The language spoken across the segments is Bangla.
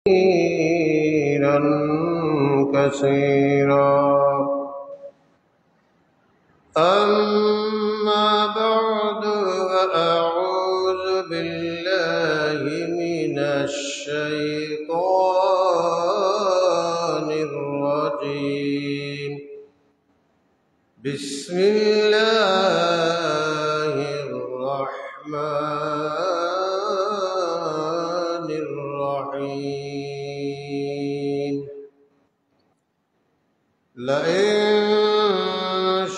كثيرا كثيرا. أما بعد، فأعوذ بالله من الشيطان الرجيم. بسم الله الرحمن الرحيم. لئن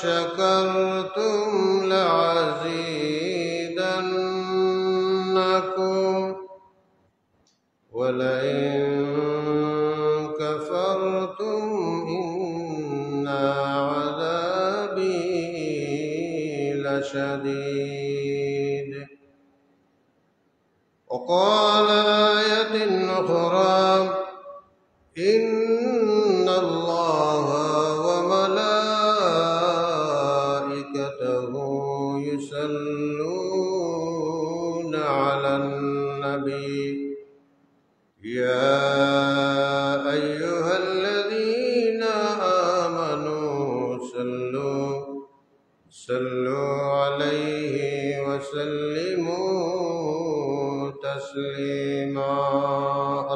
شكرتم لأزيدنكم ولئن كفرتم إن عذابي لشديد. وقال آية أخرى: إن الله وملائكته يصلون على النبي يا أيها الذين آمنوا صلوا عليه وسلموا تسليما.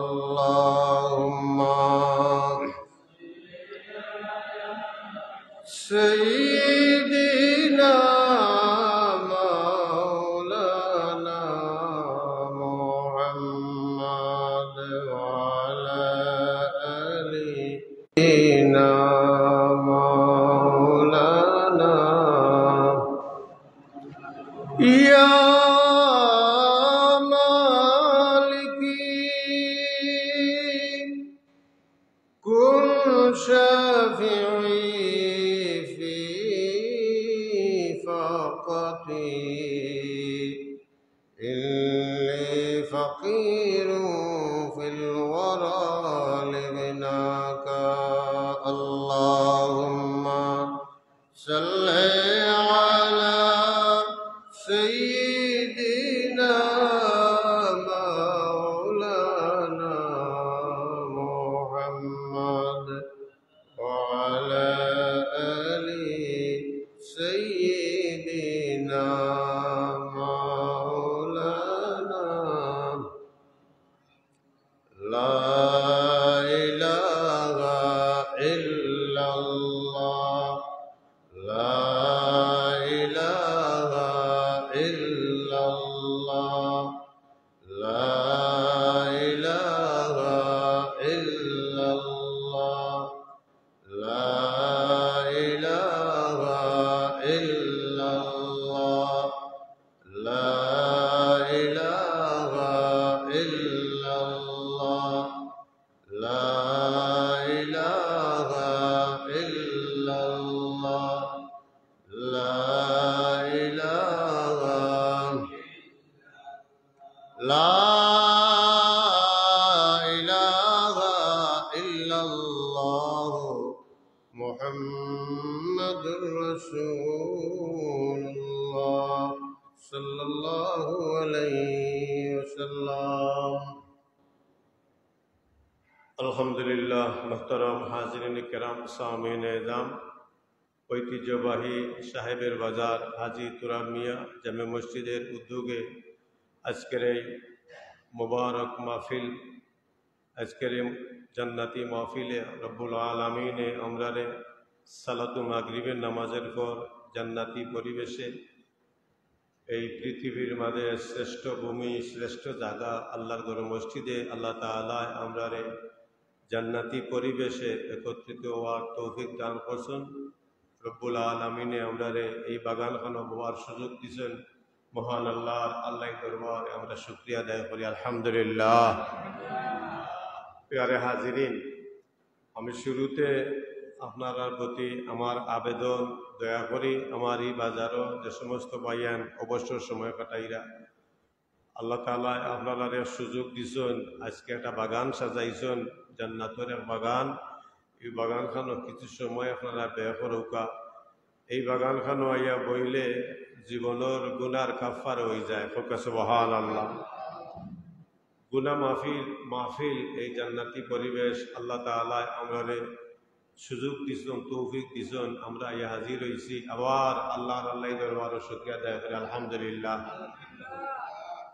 اللهم سيدنا مولانا محمد وعلى آله سيدنا مولانا يا مالكي كن شافعي في فاقتي إني فقير في الورى لغناك. اللهم صل على سيدنا مولانا محمد وعلى آل سيدنا مولانا. لا إله إلا الله، لا إله إلا الله، لا إله إلا الله، لا إله إلا الله، لا إله إلا الله، لا إله إلا الله، لا إله لا إله إلا الله محمد رسول الله صلى الله عليه وسلم. আলহামদুলিল্লাহ। মুহতারাম হাজিরিন কিরাম, সামিন এজাম, ঐতিহ্যবাহী সাহেবের বাজার হাজি তুরাব মিয়া জামে মসজিদের উদ্যোগে আজকের এই মুবারক মাহফিল, আজকের এই জান্নাতি মাহফিলে রব্বুল আলামিনে আমরারে সালাতু মাগরিবের নামাজের পর জান্নাতি পরিবেশে এই পৃথিবীর মাঝে শ্রেষ্ঠ ভূমি, শ্রেষ্ঠ জায়গা আল্লাহর ঘর মসজিদে আল্লাহ তাআলা আমরারে জান্নাতি পরিবেশে একত্রিত হওয়ার তৌফিক দান করছেন। রব্বুল আলামিনে আমরারে এই বাগানখানা হওয়ার সুযোগ দিয়েছেন। মহান আল্লাহর দরবারে আমরা শুকরিয়া আদায় করি, আলহামদুলিল্লাহ। প্রিয় হাজিরিন, আমি শুরুতে আপনার প্রতি আমার আবেদন, দয়া করি আমার এই বাজারও যে সমস্ত ভাইয়ান অবসর সময় কাটাইরা আল্লাহ তাআলা আপনারা সুযোগ দিছেন, আজকে একটা বাগান সাজাইছেন, জান্নাতের এক বাগান। এই বাগানখানো কিছু সময় আপনারা ব্যয় করৌকা। এই বাগানখানো আইয়া বইলে জীবনের গুনার কাফার হয়ে যায়। ফোকা সুবহানাল্লাহ। গুনা মাহফিল এই জান্নাতি পরিবেশ আল্লাহ তাআলা আমাদের সুযোগ দিছেন, তৌফিক দিছেন, আমরা ইয়া হাজির হইছি। আবার আল্লাহর দরবারে শুকরিয়া আদায় করি আলহামদুলিল্লাহ।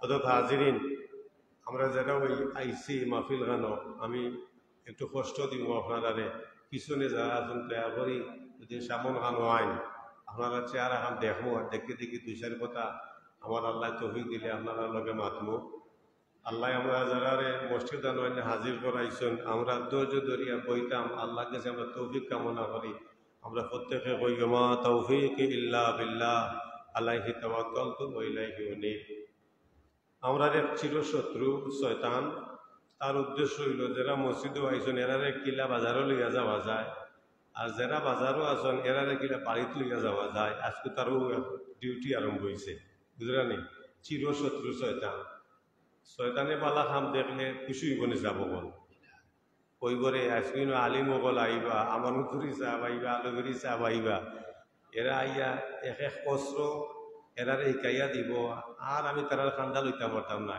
অতএব হাজিরিন, আমরা যারা ওই আইসি মাহফিল গানো, আমি একটু কষ্ট দিব আপনারা, পিছনে যারা আছেন দয়া করি যদি সামন গানো আইন আপনারা চেহারা খান দেখবো, আর দেখে দেখি দুই চার কথা আমার আল্লাহ তৌফিক দিলে আপনারা লগে মাতমো। আল্লাহ আমরা যারা মসজিদ হাজির করাইছেন, আমরা ধৈর্য ধরিয়া বইতাম, আল্লাহ কাছে আমরা তৌফিক কামনা করি। আমরা প্রত্যেকে কই মা তৌফিক ইল্লা বিল্লাহ আলাইহি তাওয়াক্কালতু ওয়া ইলাইহি উনীব। আমরা এক চিরশত্রু শয়তান, তার উদ্দেশ্য হইল যারা মসজিদও আইসন এরারে কিলা বাজারও লইয়া যাওয়া যায়, আর যারা বাজারও আসন এরারে কিলা বাড়িতে লইয়া যাওয়া যায়। আজকে তারও ডিউটি আরম্ভ হয়েছে, বুঝলানি? চিরশত্রু শয়তান। শয়তানে পালা খাম দেখলে খুশি হইব নি যাব বল ওই করে আজকে আলী মোগল আইবা, আমার মুখুরি চাপ আইবা, আলুগুরি চাপ আইবা, এরা আইয়া এক এক অস্ত্র এরারে শিকাইয়া দিব, আর আমি তারার খান্দা লইতে পারতাম না।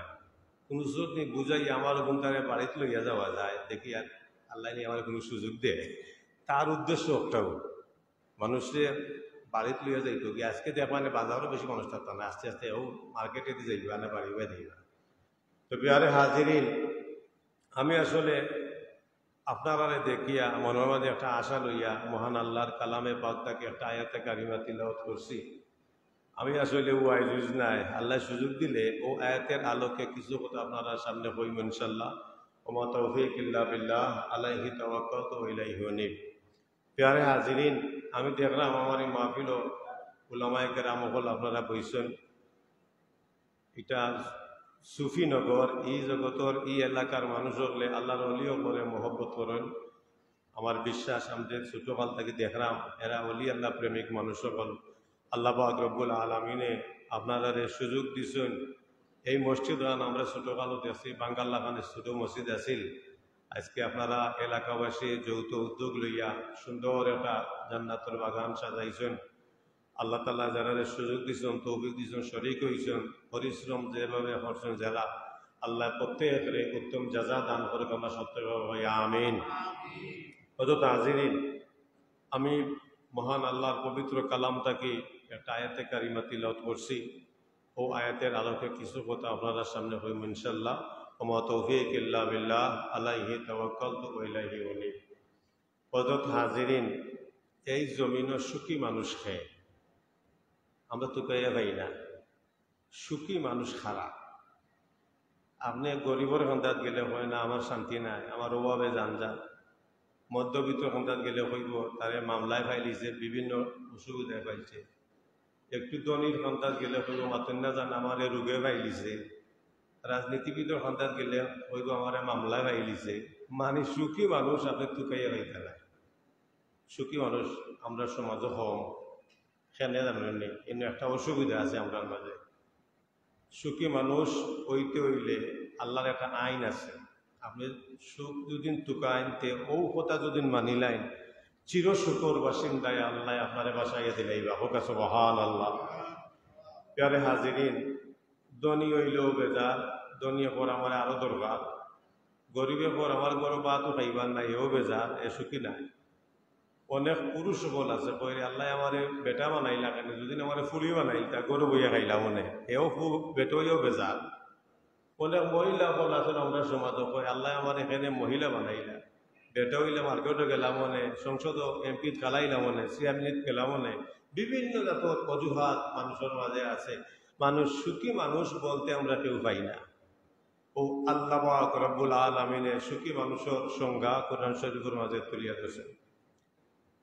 কোনো সুযোগ নেই বুঝাই আমার গুণ তারে বাড়িতে লইয়া যাওয়া যায়, দেখি আর আল্লাহ নিয়ে আমার কোনো সুযোগ দেয়। তার উদ্দেশ্য একটাও মানুষের বাড়িতে লইয়া যাইতো কি। আজকে দেখবানে বাজারও বেশি মানুষ থাকতাম না, আস্তে আস্তে ও মার্কেটে দিয়ে যাইবা না, বাড়ি বা দিবা। তো বিহারে হাজিরিন, আমি আসলে আপনারা দেখিয়া মনের মাঝে একটা আশা লইয়া মহান আল্লাহর কালামে পাকটাকে একটা আয়াতে কারিমা তিলাওয়াত করছি। আমি আসলে ও আইজুজ নাই, আল্লাহ সুযোগ দিলে ও আয়াতের আলোকে কিছু কথা আপনারা সামনে কইব ইনশাআল্লাহ। ওমা তৌফিক ইল্লা বিল্লাহ আলাইহি তাওয়াক্কালতু ওয়া ইলাইহি উনীব। বিহারে হাজিরিন, আমি দেখলাম আমার এই মাহফিল উলামায়ে কেরাম হল আপনারা বইছেন। এটা সুফিনগর, ই জগতর ই এলাকার মানুষ হলে আল্লাহর অলিও করে মহব্বত করেন। আমার বিশ্বাস আমাদের ছোটকাল থেকে দেখলাম এরা অলি আল্লাহ প্রেমিক মানুষ সকল। আল্লাহ পাক রব্বুল আলামিনে আপনারা সুযোগ দিছেন। এই মসজিদ গান আমরা ছোটকালও দেখছি, বাঙ্গাল্লা খানের ছোট মসজিদ আছিল। আজকে আপনারা এলাকাবাসী যৌথ উদ্যোগ লইয়া সুন্দর একটা জান্নাতুল বাগান সাজাইছেন। আল্লাহ তাআলা যারা সুযোগ দিয়েছেন, তৌফিক দিয়েছেন, শরীক হয়েছেন, পরিশ্রম যেভাবে করছেন যারা, আল্লাহ প্রত্যেকের উত্তম জাযা দান করে আমরা সত্যভাবে আমিন। হযরত হাজিরিন, আমি মহান আল্লাহর পবিত্র কালামটাকে একটা আয়াতে কারিমা তিলাওয়াত করছি। ও আয়াতের আলোকে কিছু কথা আপনার সামনে হইব ইনশাআল্লাহ। ওমা তৌফিক ইল্লা বিল্লাহ আলাইহি তাওয়াক্কালতু ওয়া ইলাইহি উনীব। হযরত হাজিরিন, এই জমিনও সুখী মানুষ খায়, আমরা তো কইয়া পাই না। সুখী মানুষ খারাপ। আপনি গরিবর খান্দাত গেলে হয় না আমার শান্তি নাই, আমার অভাবে যানজান। মধ্যবিত্ত খান্দাত গেলে হইব তারে মামলায় ফাইলিছে, বিভিন্ন অসুবিধায় পাইছে। একটু ধনীর খান্দাত গেলে হইব মাতেন না জান আমার রোগে ফাইলিছে। রাজনীতিবিদের খান্দাত গেলে হইব আমার মামলায় ফাইলিছে। মানে সুখী মানুষ আপনি তুকাইয়া পাইতে নাই। সুখী মানুষ আমরা সমাজে কম, খেলে জানেন নেই, এনে একটা অসুবিধা আছে আমরা মাঝে। সুখী মানুষ হইতে হইলে আল্লাহর একটা আইন আছে। আপনি সুখ দুদিন তুকাইনতে ও কথা যদি মানিলাইন, চির সুখর বাসিন্দায় আল্লাহ আপনার বাসাইয়া দিলাইবা। হোক সুবহানাল্লাহ। প্যারে হাজিরিন, ধনী হইলেও বেজার, ধনী পর আমার আরো দরকার। গরিবে পর আমার ঘর বাতো খাইবার নাই, এও বেজার, এ সুখী নাই। অনেক পুরুষ সকল আছে কইরে আল্লাহ আমার বেটা বানাইলা কেন, যদি আমার ফুলি বানাইতা গরু বইয়া খাইলা মনে, এও বেটইও বেজার। অনেক মহিলা সকল আছেন আমরা সমাজ কয় আল্লাহ আমার এখানে মহিলা বানাইলা, বেটা হইলে মার্কেটে গেলাম মনে, সংসদ এমপি খেলাইলাম মনে, চেয়ারম্যান গেলাম মনে। বিভিন্ন জাতের অজুহাত মানুষের মাঝে আছে। মানুষ সুখী মানুষ বলতে আমরা কেউ পাই না। ও আল্লাহ পাক রব্বুল আলামিনের সুখী মানুষের সংজ্ঞা কোরআন শরীফের মাঝে তুলিয়া দিয়েছেন।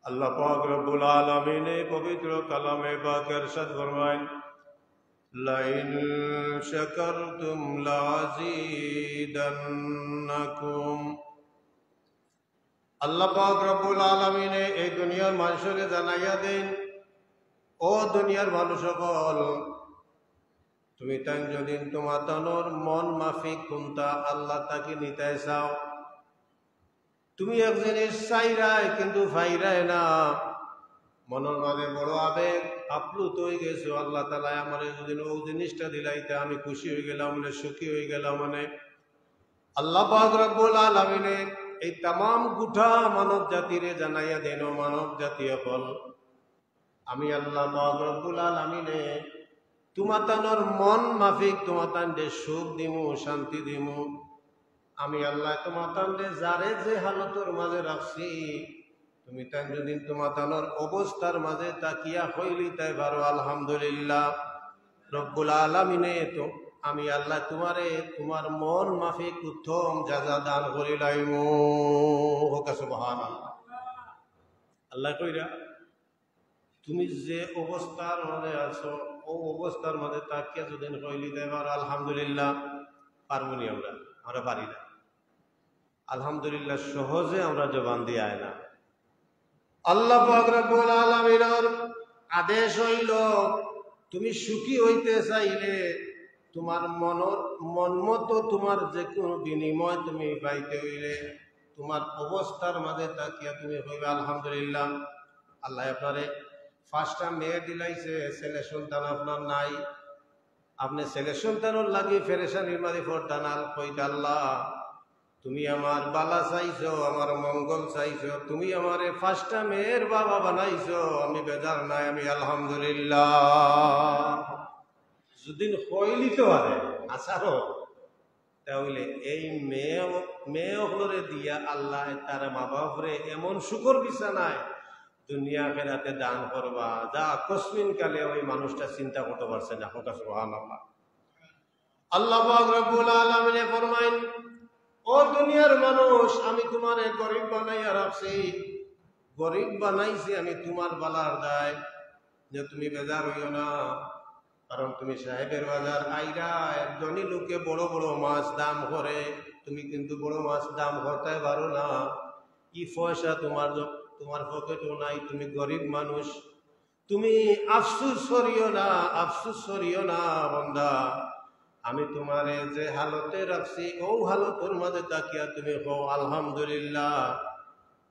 আল্লাহ পাক রব্বুল আলামিন এই পবিত্র কালামে পাক ইরশাদ ফরমায়, লাইন শাকারতুম লাযীদান্নাকুম। আল্লাহ পাক রব্বুল আলামিন এই দুনিয়ার মানুষকে জানাইয়া দেন, ও দুনিয়ার মানুষ সকল, তুমি তাই যদি তোমার তানোর মন মাফিক কোনটা আল্লাহ তাকে নিতে চাও, তুমি এক জিনিস চাইরাই কিন্তু ফাইরাই না, মনের মাঝে বড় আবেগ আপ্লুত হয়ে গেছো, আল্লাহ তাআলা আমার যদি ও জিনিসটা দিলাইতে আমি খুশি হয়ে গেলাম মানে, সুখী হয়ে গেলাম মানে। আল্লাহ পাক রব্বুল আলামিনে এই তাম গুঠা মানব জাতিরে জানাইয়া দেন, মানব জাতীয় ফল আমি আল্লাহ পাক রব্বুল আলামিনে তোমাতানোর মন মাফিক তোমাতান দে সুখ দিমু, শান্তি দিমু। আমি আল্লাহ তোমাতান দে যারে যে হালতর মাঝে রাখছি, তুমি তাই যদি তোমাতানোর অবস্থার মাঝে তাকিয়া হইলি তাই বারো আলহামদুলিল্লাহ রব্বুল আলামিনে। তো আমি আল্লাহ তোমারে তোমার মন মাফিক উত্তম যাজা দান করিলাইমু। সুবহানাল্লাহ। আল্লাহ কইরা তুমি যে অবস্থার মাঝে আছো ও অবস্থার মাঝে তাকিয়া যদি হইলি তাই বারো আলহামদুলিল্লাহ। পারবনি আমরা পারি না। আলহামদুলিল্লাহ সহজে আমরা জবান দিয়ে আয় না। আল্লাহ পাক রব্বুল আলামিনের আদেশ হইল তুমি সুখী হইতে চাইলে তোমার মন মতো তোমার যে কোনো বিনিময় তুমি পাইতে হইলে তোমার অবস্থার মাঝে তাকিয়া তুমি হইবে আলহামদুলিল্লাহ। আল্লাহ আপনারে 5টা মেয়ে দিলাইছে, ছেলে সন্তান আপনার নাই, আপনি ছেলে সন্তানের লাগি ফেরেশানির মাঝে পড়তানাল কইতা আল্লাহ তুমি আমার বালা চাইছো, আমার মঙ্গল চাইছো, তুমি আমার 5টা মেয়ের বাবা বানাইছো, আমি বেজার নাই, আমি আলহামদুলিল্লাহ। যদি হইলি তো আরে আসারো তাহলে এই মেয়ে দিয়া আল্লাহ তার মা বাপরে এমন শুকর বিছানায় দুনিয়া ফেরাতে দান করবা যা কসমিন কালে ওই মানুষটা চিন্তা করতে পারছে না। সুবহানাল্লাহ। আল্লাহ পাক রব্বুল আলামিন ফরমাইন ও দুনিয়ার মানুষ আমি তোমারে গরিব বানাইয়া রাখছি, গরিব বানাইছি আমি তোমার বালার দায় যে তুমি বেজার হইও না। কারণ তুমি সাহেবের বাজার আইরা একজনই লোকে বড় বড় মাছ দাম করে, তুমি কিন্তু বড় মাছ দাম করতে পারো না। কি পয়সা তোমার পকেটও নাই, তুমি গরিব মানুষ, তুমি আফসুস করিও না বান্দা। আমি তোমারে যে হালতে রাখছি ও হালতের মাঝে তাকিয়া তুমি কও আলহামদুলিল্লাহ।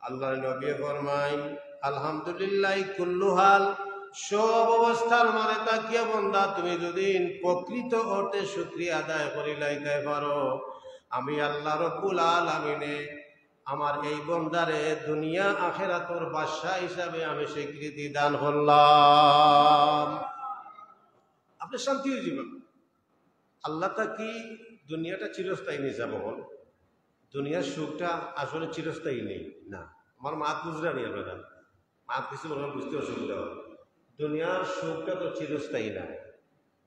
আল্লাহ নবী ফরমাইন আলহামদুলিল্লাহ কুল্লু হাল, সব অবস্থার মাঝে তাকিয়া বান্দা তুমি যদি প্রকৃত অর্থে শুকরিয়া আদায় করিলাইতে পারো, আমি আল্লাহ রব্বুল আলামিনে আমার এই বন্দারে দুনিয়া আখিরাতের বাদশা হিসাবে আমি স্বীকৃতি দান করলাম। আপনি শান্তি হয়ে যাবেন। আল্লাহ তা কি দুনিয়াটা চিরস্থায়ী নিয়ে যাবো বল? দুনিয়ার সুখটা আসলে চিরস্থায়ী নেই না। আমার মাত বুঝরা নিয়ে আপনারা মাত কিছু বলবেন বুঝতে অসুবিধা হয়। দুনিয়ার সুখটা তো চিরস্থায়ী না।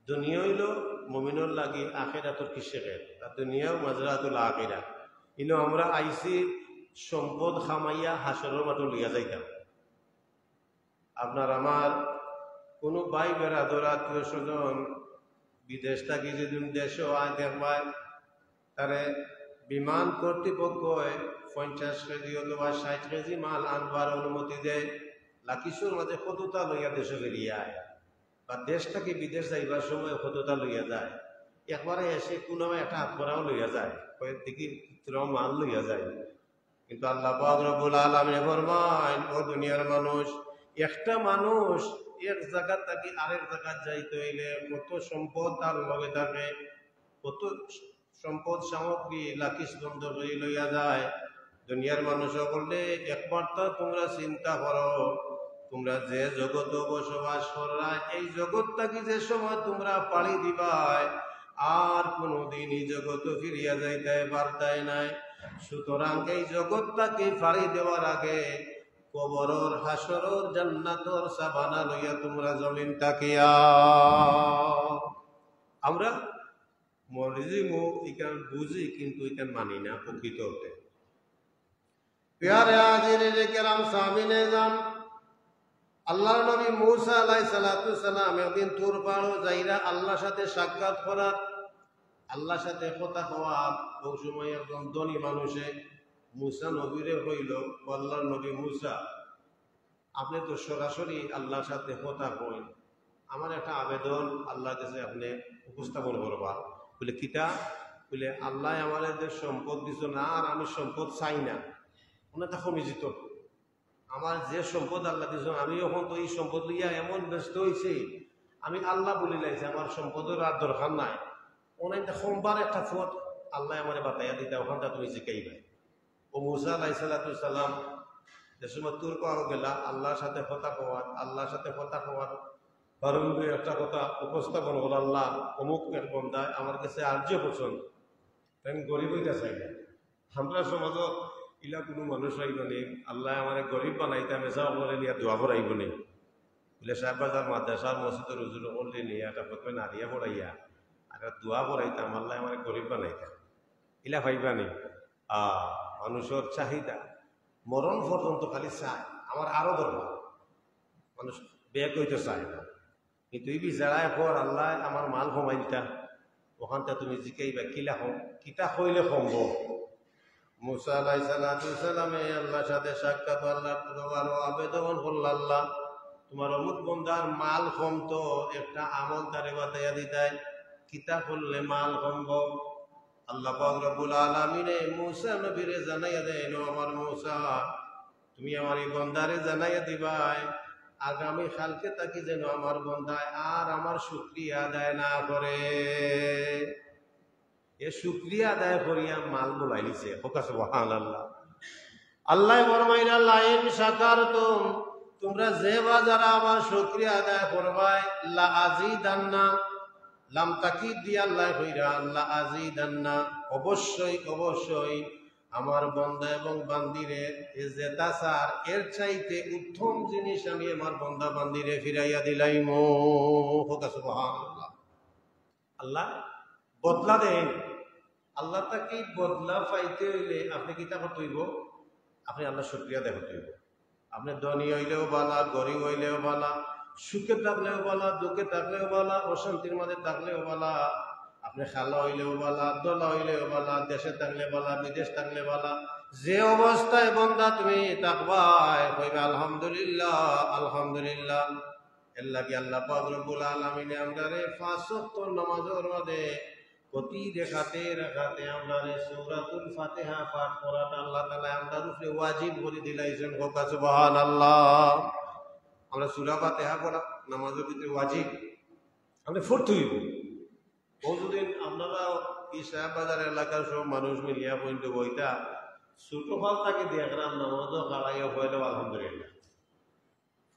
দুনিয়া হইল মুমিনুর লাগি আখিরাতুল কিসের, আর দুনিয়াও মাজরাতুল আখিরা। কিন্তু আমরা আইসি সম্পদ খামাইয়া হাসরের মাঠে লইয়া যাইতাম। আপনার আমার কোনো ভাই বেড়াদর আত্মীয় স্বজন বিদেশ থাকি যদি দেশে আয় দেখবায় তারে বিমান কর্তৃপক্ষ 50 কেজি অথবা 60 কেজি মাল আনবার অনুমতি দেয়। লাকিসুর মাঝে কতটা লইয়া দেশে বেরিয়ে আয়, বা দেশ থেকে বিদেশ যাইবার সময় কতটা লইয়া যায়। একবারে এসে কোনো একটা হাতকড়াও লইয়া যায়, দেখি মাল লইয়া যায়। কিন্তু আল্লাহ পাক রব্বুল আলামিন ফরমায় ও দুনিয়ার মানুষ, একটা মানুষ এক জায়গা থেকে আরেক জায়গা যাইতে হইলে কত সম্পদ তার লগে থাকে, কত সম্পদ সামগ্রী লাকিস বন্ধ করে লইয়া যায়। দুনিয়ার মানুষ বললে একবার তো তোমরা চিন্তা করো, তোমরা যে জগৎ বসবাস করা এই জগৎটাকে যে সময় তোমরা পাড়ি দিবাই আর কোনদিন এই জগৎ ফিরিয়া যাইতে পারতাই নাই। সুতরাং এই জগৎটাকে পাড়ি দেওয়ার আগে কবরর হাসরর জান্নাতর সাবানা লইয়া তোমরা জমিন তাকিয়া। আমরা মরিজিমু ইকান বুঝি কিন্তু ইকান মানি না প্রকৃত হতে। প্যারে হাজিরে কেরাম সামিনে যান, আল্লাহর নবী মূসা আলাইহিস সালাতু সালাম একদিন তুর পাহাড় যাইরা আল্লাহর সাথে সাক্ষাৎ করার, আল্লাহর সাথে কথা কওয়া। ওই সময় একজন ধনী মানুষে মূসা নবীরে হইল, আল্লাহর নবী মূসা আপনি তো সরাসরি আল্লাহর সাথে কথা কইন, আমার একটা আবেদন আল্লাহর কাছে আপনি উপস্থাপন করবা। বলে কিতা? বলে আল্লাহ আমাদের যে সম্পদ দিছ না, আর আমি সম্পদ চাই না, ওনাটা কমিজিত। আমার যে সম্পদ আল্লাহ দিছ আমি এখন তো এই সম্পদ লইয়া এমন ব্যস্ত হয়েছি, আমি আল্লাহ বলি লাইছি আমার সম্পদের আর দরকার নাই। ওনাইটা সোমবার একটা ফট আল্লাহ আমার বাতাইয়া দিতে ওখানটা তুমি জিকাইবে। ও মুসা আলাইহিস সালাম যে সময় তুর পাওয়া গেলা আল্লাহর সাথে কথা হওয়ার বারুণে একটা কথা উপস্থাপন হল, আল্লাহ অমুক এক বন্ধায় আমার কাছে আর্য পছন্দ, তাই গরিব হইতে চাই না। আমরা সমাজত ইলা কোনো মানুষ আইব নেই, আল্লাহ আমার গরিব বানাইতে মেসা করে নিয়ে দোয়া করাইব নেই বলে সাহেবাজার মাদ্রাসার মসজিদের রুজুর করলে নিয়ে একটা প্রথমে নারিয়া পড়াইয়া আর দোয়া করাইতাম, আল্লাহ আমার গরিব বানাইতাম, ইলা ভাইবা নেই। মানুষের চাহিদা মরণ পর্যন্ত খালি চায় আমার আরো দরকার, মানুষ বেগ হইতে চায় না। কিন্তু এই বিচারায় পর আল্লাহ আমার মাল কমাই দিতা, ওখানটা তুমি জিকাইবা কিতা হইলে সম্ভব। মুসা আলাইহিস সালামে আল্লাহর সাথে সাক্ষাৎ, আল্লাহ আরো আবেদন করল, আল্লাহ তোমার অমুক বন্দার মাল কমতো, একটা আমল তারে বাতাইয়া দিতাই, কিতা করলে মাল সম্ভব। আল্লাহ পাক রব্বুল আলামিনে মুসা নবীরে জানাইয়া দেন, আমার মুসা তুমি আমার এই বন্দারে জানাইয়া দিবাই আগামী কালকে তাকে যেন আমার বন্দায় আর আমার শুকরিয়া আদায় না করে। এ শুকরিয়া আদায় করিয়া মাল বলাই নিছে, সুবহানাল্লাহ। আল্লাহ ফরমাইলা লাইন শাকারতুম, তোমরা যে যারা আমার শুকরিয়া আদায় করবাই লা আজিদান্না, লাম তাকিদ দিয়া আল্লাহ কইরা লা আজিদান্না, অবশ্যই আমার বন্দা এবং বান্দিরে যে দাসার এর চাইতে উত্তম জিনিস আমি আমার বন্দা বান্দিরে ফিরাইয়া দিলাইমু। সুবহানাল্লাহ। আল্লাহ বদলা দেন, আল্লাহ তাকে বদলা পাইতে হইলে আপনি কিতা করতে হইব, আপনি আল্লাহ শুকরিয়া দেখাতে হইব। আপনি ধনী হইলেও বালা, গরিব হইলেও বালা, সুখে থাকলেও বালা, দুঃখে থাকলেও বালা, অশান্তির মাঝে থাকলেও বালা, আপনি খালা হইলেও বালা, দোলা হইলেও বালা, দেশে থাকলে বালা, বিদেশ থাকলে বালা, যে অবস্থায় বন্দা তুমি থাকবাই কইবে আলহামদুলিল্লাহ আলহামদুলিল্লাহ। এর লাগি আল্লাহ পাক রব্বুল আলামিনে আমরারে 5 ওয়াক্ত নামাজের মধ্যে প্রতি রেখাতে আমরারে সূরাতুল ফাতিহা পাঠ করাটা আল্লাহ তাআলা আমরার উপরে ওয়াজিব করে দিলাইছেন। সুবহানাল্লাহ। আমরা সূরা ফাতিহা পড়া নামাজের ভিতরে ওয়াজিব, আমরা পড়তে হইব। বহুদিন আপনারা এই সাহেববাজার এলাকার সব মানুষ মিলিয়া পর্যন্ত বইটা ছোট ফাল তাকে দেখলাম নামাজও কালাইয়া হইলেও আলহামদুলিল্লাহ,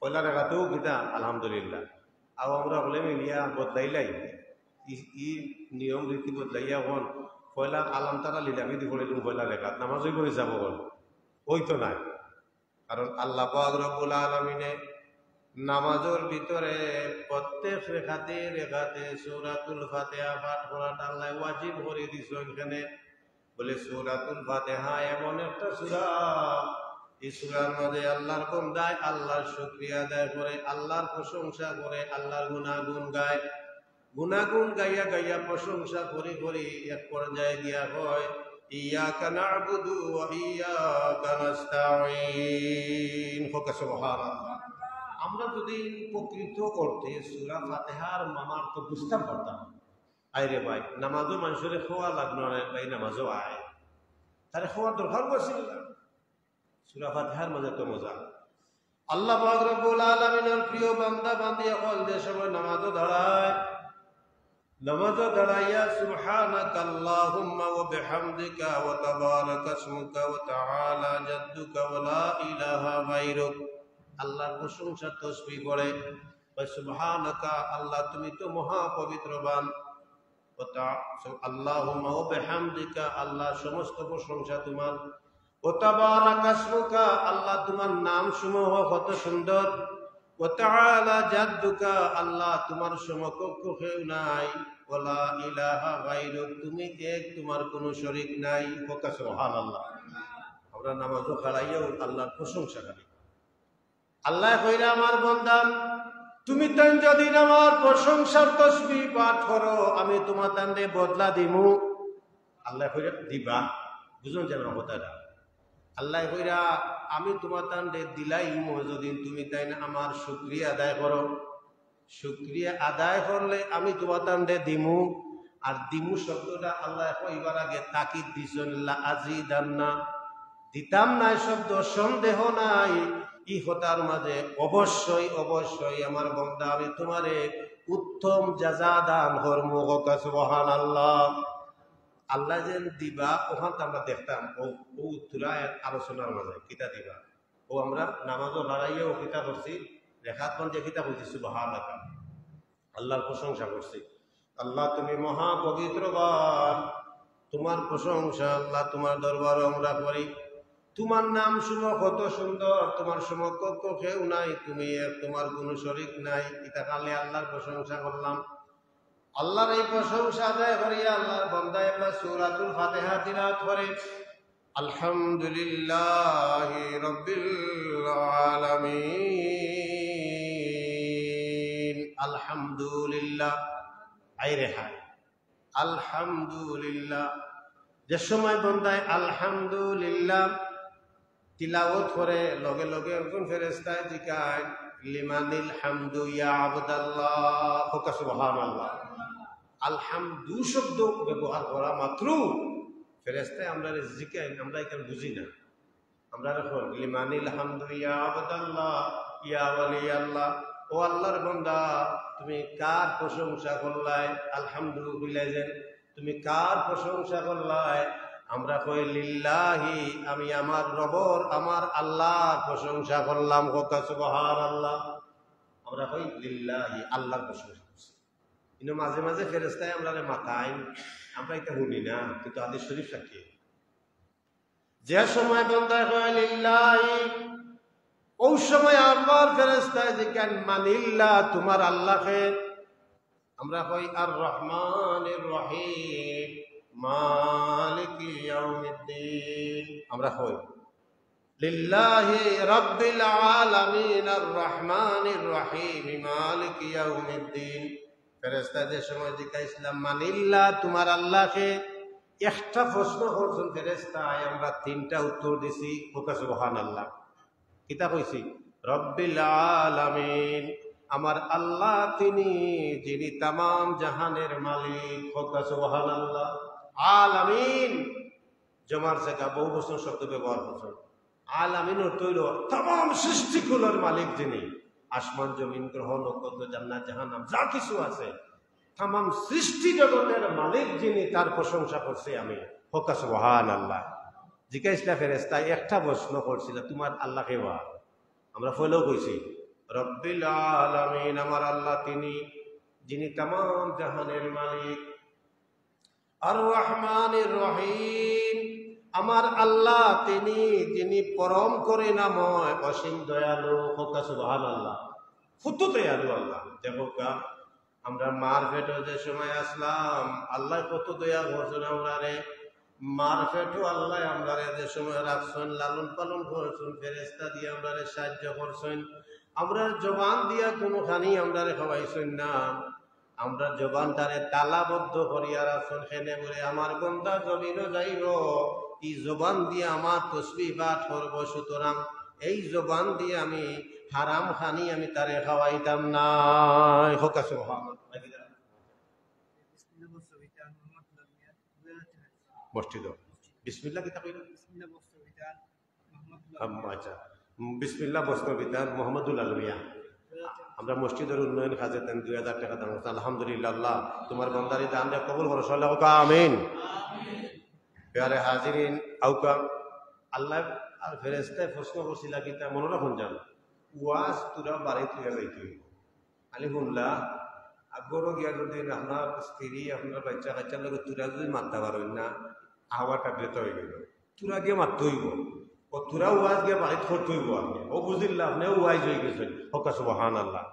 পয়লা রেখাতেও গীতা আলহামদুলিল্লাহ। আর আমরা বলে মিলিয়া বদলাইলাই ই নিয়ম রীতি বদলাইয়া হন পয়লা আলাম তারা লিলামি দি পড়ে পয়লা রেখাত নামাজই করে যাব বল, ওই তো নাই। কারণ আল্লাহ পাক রব্বুল আলামিনে নামাজের ভিতরে প্রত্যেক রেখাতে সূরাতুল ফাতিহা পাঠ করাটা আল্লাহ ওয়াজিব করে দিয়েছে। এখানে বলে সূরাতুল ফাতিহা এমন একটা সূরা, এই সূরার মধ্যে আল্লাহর বান্দায় আল্লাহর শুকরিয়া আদায় করে, আল্লাহর প্রশংসা করে, আল্লাহর গুনাগুন গাইয়া প্রশংসা করে এক পর্যায়ে গিয়া হয় ইয়াকা না'বুদু ওয়া ইয়াকা নাস্তাঈন। সুবহানাল্লাহ। আমরা যদি প্রকৃত অর্থে সূরা ফাতিহার মানার তো বুঝতে পারতাম, আইরে ভাই নামাজও মানুষের খোয়া লাগলো না, ভাই নামাজও আয় তাহলে খোয়ার দরকার বসছিল না। সূরা ফাতিহার মজা তো মজা। আল্লাহ পাক রব্বুল আলামিনের প্রিয় বান্দা বান্দি হল যে সময় নামাজও দাঁড়াইয়া সুবহানাকা আল্লাহুম্মা ওয়া বিহামদিকা ওয়া তাবারাকা ইসমুকা ওয়া তাআলা জাদ্দুকা ওয়া লা ইলাহা গায়রুক, আল্লাহর প্রশংসা তাসবিহ করে সুবহানাকা, আল্লাহ তুমি তো মহা পবিত্রবান, আল্লাহুম্মা ওয়া বিহামদিকা, আল্লাহ সমস্ত প্রশংসা তোমার, ওয়া তাবারাকা ইসমুকা, আল্লাহ তোমার নাম সমূহ কত সুন্দর, ওয়া তাআলা জাদ্দুকা, আল্লাহ তোমার সমকক্ষ কেউ নাই, ওয়া লা ইলাহা গায়রুক, তুমি এক, তোমার কোনো শরীক নাই। সুবহানাল্লাহ। আমরা নামাজও খাড়াইয়াও আল্লাহর প্রশংসা করি। আল্লাহ কইরা আমার বান্দা তুমি তান যদি আমার প্রশংসার তাসবিহ পাঠ করো আমি তোমার তান্ডে বদলা দিমু। আল্লাহ কইরা দিবা, বুঝুন যেন কথাটা। আল্লাহ কইরা আমি তোমার তান্ডে দিলাইমু যদি তুমি তাই না আমার শুকরিয়া আদায় করো। শুকরিয়া আদায় করলে আমি তোমার তান্ডে দিমু। আর দিমু শব্দটা আল্লাহ কইবার আগে তাকিদ দিছেন লা আজিদান্না, দিতাম নাই শব্দ সন্দেহ নাই। ই হতার মাঝে অবশ্যই আমার বান্দা আমি তোমারে উত্তম জাযা দান করব। সুবহানাল্লাহ। আল্লাহ যেন দিবা ওখান আমরা দেখতাম ও তুলা আলোচনার মাঝে কিতা দিবা ও আমরা নামাজও হারাইয়া ও কিতা করছি রেখাত যে কিতা করছি সুবহানাক আল্লাহর প্রশংসা করছি। আল্লাহ তুমি মহা পবিত্রবান, তোমার প্রশংসা আল্লাহ তোমার দরবার আমরা করি। তোমার নাম শুনো কত সুন্দর, তোমার সমকক্ষ কেউ নাই, তুমি এক, তোমার কোনো শরীক নাই। এটা কালে আল্লাহর প্রশংসা করলাম। আল্লাহর এই প্রশংসা আদায় করিয়া আল্লাহর বান্দায় আমরা সূরাতুল ফাতিহা তিলাওয়াত করে আলহামদুলিল্লাহি রাব্বিল আলামিন। আলহামদুলিল্লাহ আই রেহাই আলহামদুলিল্লাহ। যে সময় বান্দায় আলহামদুলিল্লাহ তিলাওয়াত করে লগে লগে একজন ফেরেশতায় জিকায় লিমানিল হামদু ইয়া আবদাল্লাহ, সুবহানাল্লাহ। আলহামদু শব্দ ব্যবহার করা মাত্র ফেরেশতায় আমরা জিকায়, আমরা এখানে বুঝি না। আমরা এখন লিমানিল হামদু ইয়া আবদাল্লাহ ইয়া ওয়ালি আল্লাহ, ও আল্লাহর বান্দা তুমি কার প্রশংসা করলাই? আলহামদুলিল্লাহ যেন তুমি কার প্রশংসা করলাই? আমরা কই লিল্লাহি, আমি আমার রবর আমার আল্লাহর প্রশংসা করলাম। সুবহানাল্লাহ। আমরা কই লিল্লাহি, আল্লাহর প্রশংসা করছি। কিন্তু মাঝে মাঝে ফেরেশতায় আমরা মাথায় আমরা এটা শুনি না, কিন্তু হাদিস শরীফ সাক্ষী। যে সময় বান্দা কয় লিল্লাহি, ওই সময় আবার ফেরেশতায় জিজ্ঞান মানিল্লাহ, তোমার আল্লাহকে। আমরা কই আর রহমানির রহিম মালিকি ইয়াউমিদ্দিন। আমরা কই লিল্লাহি রাব্বিল আলামিন আর রহমানির রহিম মালিকি ইয়াউমিদ্দিন। ফেরেশতা যে সময় জিজ্ঞাসলাম মানিল্লাহ, তোমার আল্লাহকে, একটা প্রশ্ন করছেন ফেরেশতায়, আমরা তিনটা উত্তর দিছি। সুবহানাল্লাহ। কিতা কইছি? রব্বিল আলামিন, আমার আল্লাহ তিনি যিনি তামাম জাহানের মালিক। সুবহানাল্লাহ। আলামিন জমার জায়গা বহু বছর শব্দ ব্যবহার করছেন। আলামিন অর্থ হইল তামাম সৃষ্টিকুলের মালিক যিনি। আসমান জমিন গ্রহ নক্ষত্র জান্নাত জাহান্নাম যা কিছু আছে তামাম সৃষ্টি জগতের মালিক যিনি, তার প্রশংসা করছি আমি। সুবহানাল্লাহ। জিজ্ঞাসা ফেরেশতা একটা প্রশ্ন করছিল, তোমার আল্লাহ কেবা? আমরা ফলেও কইছি রব্বিল আলামিন, আমার আল্লাহ তিনি যিনি তামাম জাহানের মালিক। আর রহমানির রহিম, আমার আল্লাহ তিনি যিনি পরম করুণাময় অসীম দয়ালু। সুবহানাল্লাহ। কত দয়ালু আল্লাহ। দেখো আমরা মার পেটে যে সময় আসলাম, আল্লাহ কত দয়া করছেন আমরা রে। মার পেটও আল্লাহ আমরা যে সময় রাখছেন, লালন পালন করছেন, ফেরেশতা দিয়ে আমরা সাহায্য করছেন। আমরা জবান দিয়া কোনোখানি আমরা খাওয়াইছেন না, আমরা জবানটারে তালাবদ্ধ করিয়া রাখছেন। খেনে বলে আমার বন্দা জমিনও যাইব, এই জবান দিয়ে আমার তসবিহ পাঠ করবো, সুতরাং এই জবান দিয়ে আমি হারাম খানি আমি তারে খাওয়াইতাম না। মসজিদ বিসমিল্লাহ কিতা কইলা? আচ্ছা, বিসমিল্লাহ বস্ত্র বিধান মোহাম্মদুল আলমিয়া। আমরা মসজিদের উন্নয়ন কাজে 2000 টাকা দান করছি। আলহামদুলিল্লাহ। আল্লাহ তোমার বান্দারি দান দিয়ে কবুল করো। সাল্লাল্লাহু আমিন। প্যারে হাজিরিন আউকা আল্লাহ আর ফেরেশতায় প্রশ্ন করছিল কিতা মনে রাখুন জান, ওয়াজ তুরা বাড়ি তুইয়া যাইতে হইব। আলি শুনলা আগরও গিয়া যদি আপনার স্ত্রী আপনার বাচ্চা কাচ্চার লোক তুরা যদি মারতে পারেন না, হাওয়াটা বেত হয়ে গেল, তুরা গিয়ে মারতে হইব। ও তুরা ওয়াজ গিয়ে বাড়িতে করতে হইব। আপনি ও বুঝিল্লা আপনি ওয়াইজ হয়ে গেছেন। সুবহানাল্লাহ।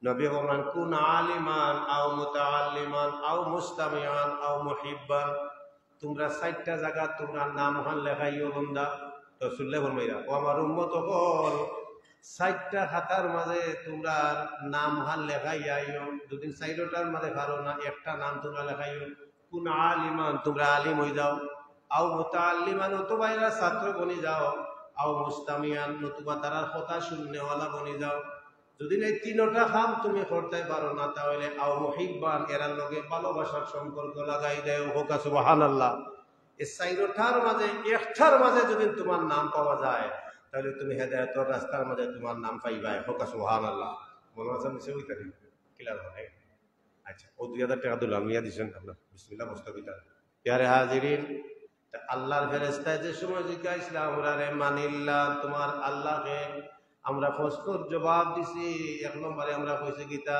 নবী বলেন কুন আলিমান আও মুতাআল্লিমান আও মুস্তামিআন আও মুহিব্বান। তোমরা 4টা জায়গা তোমরা নাম হান লেখাইও বন্দা। রাসূলুল্লাহ ফরমাইরা ও আমার উম্মত হল 4টা খাতার মাঝে তোমরা নাম হান লেখাইয়াইও। যদি 4টার মাঝে পারো না, একটা নাম তোমরা লেখাইও। কুন আলিমান, তোমরা আলিম হয়ে যাও। আও মুতাআল্লিমান, অথবা এরা ছাত্র বনি যাও। আও মুস্তামিআন, নতুবা তারা কথা শুননেওয়ালা বনি যাও। যদি এই 3টা কাম তুমি করতে পারো না, তাহলে আও মুহিব্বান, এরার লগে ভালোবাসার সম্পর্ক লাগাই দেও। সুবহানাল্লাহ। এই 4টার মাঝে একটার মাঝে যদি তোমার নাম পাওয়া যায়, তাহলে তুমি হেদায়েতের রাস্তার মাঝে তোমার নাম পাইবাই। সুবহানাল্লাহ। মনে আছে নিশ্চয় ওই তারিখ ক্লিয়ার হয়। আচ্ছা, ও 2000 টাকা দিলাম নিয়ে দিছেন আপনার বিসমিল্লাহ মুস্তাফিদা প্যারে হাজিরিন, আল্লাহর ফেরেশতায় যে সময় জিজ্ঞাসা আমরা রে মানিল্লাহ তোমার আল্লাহকে, আমরা প্রশ্নর জবাব দিছি। এক নম্বরে আমরা কইছি গীতা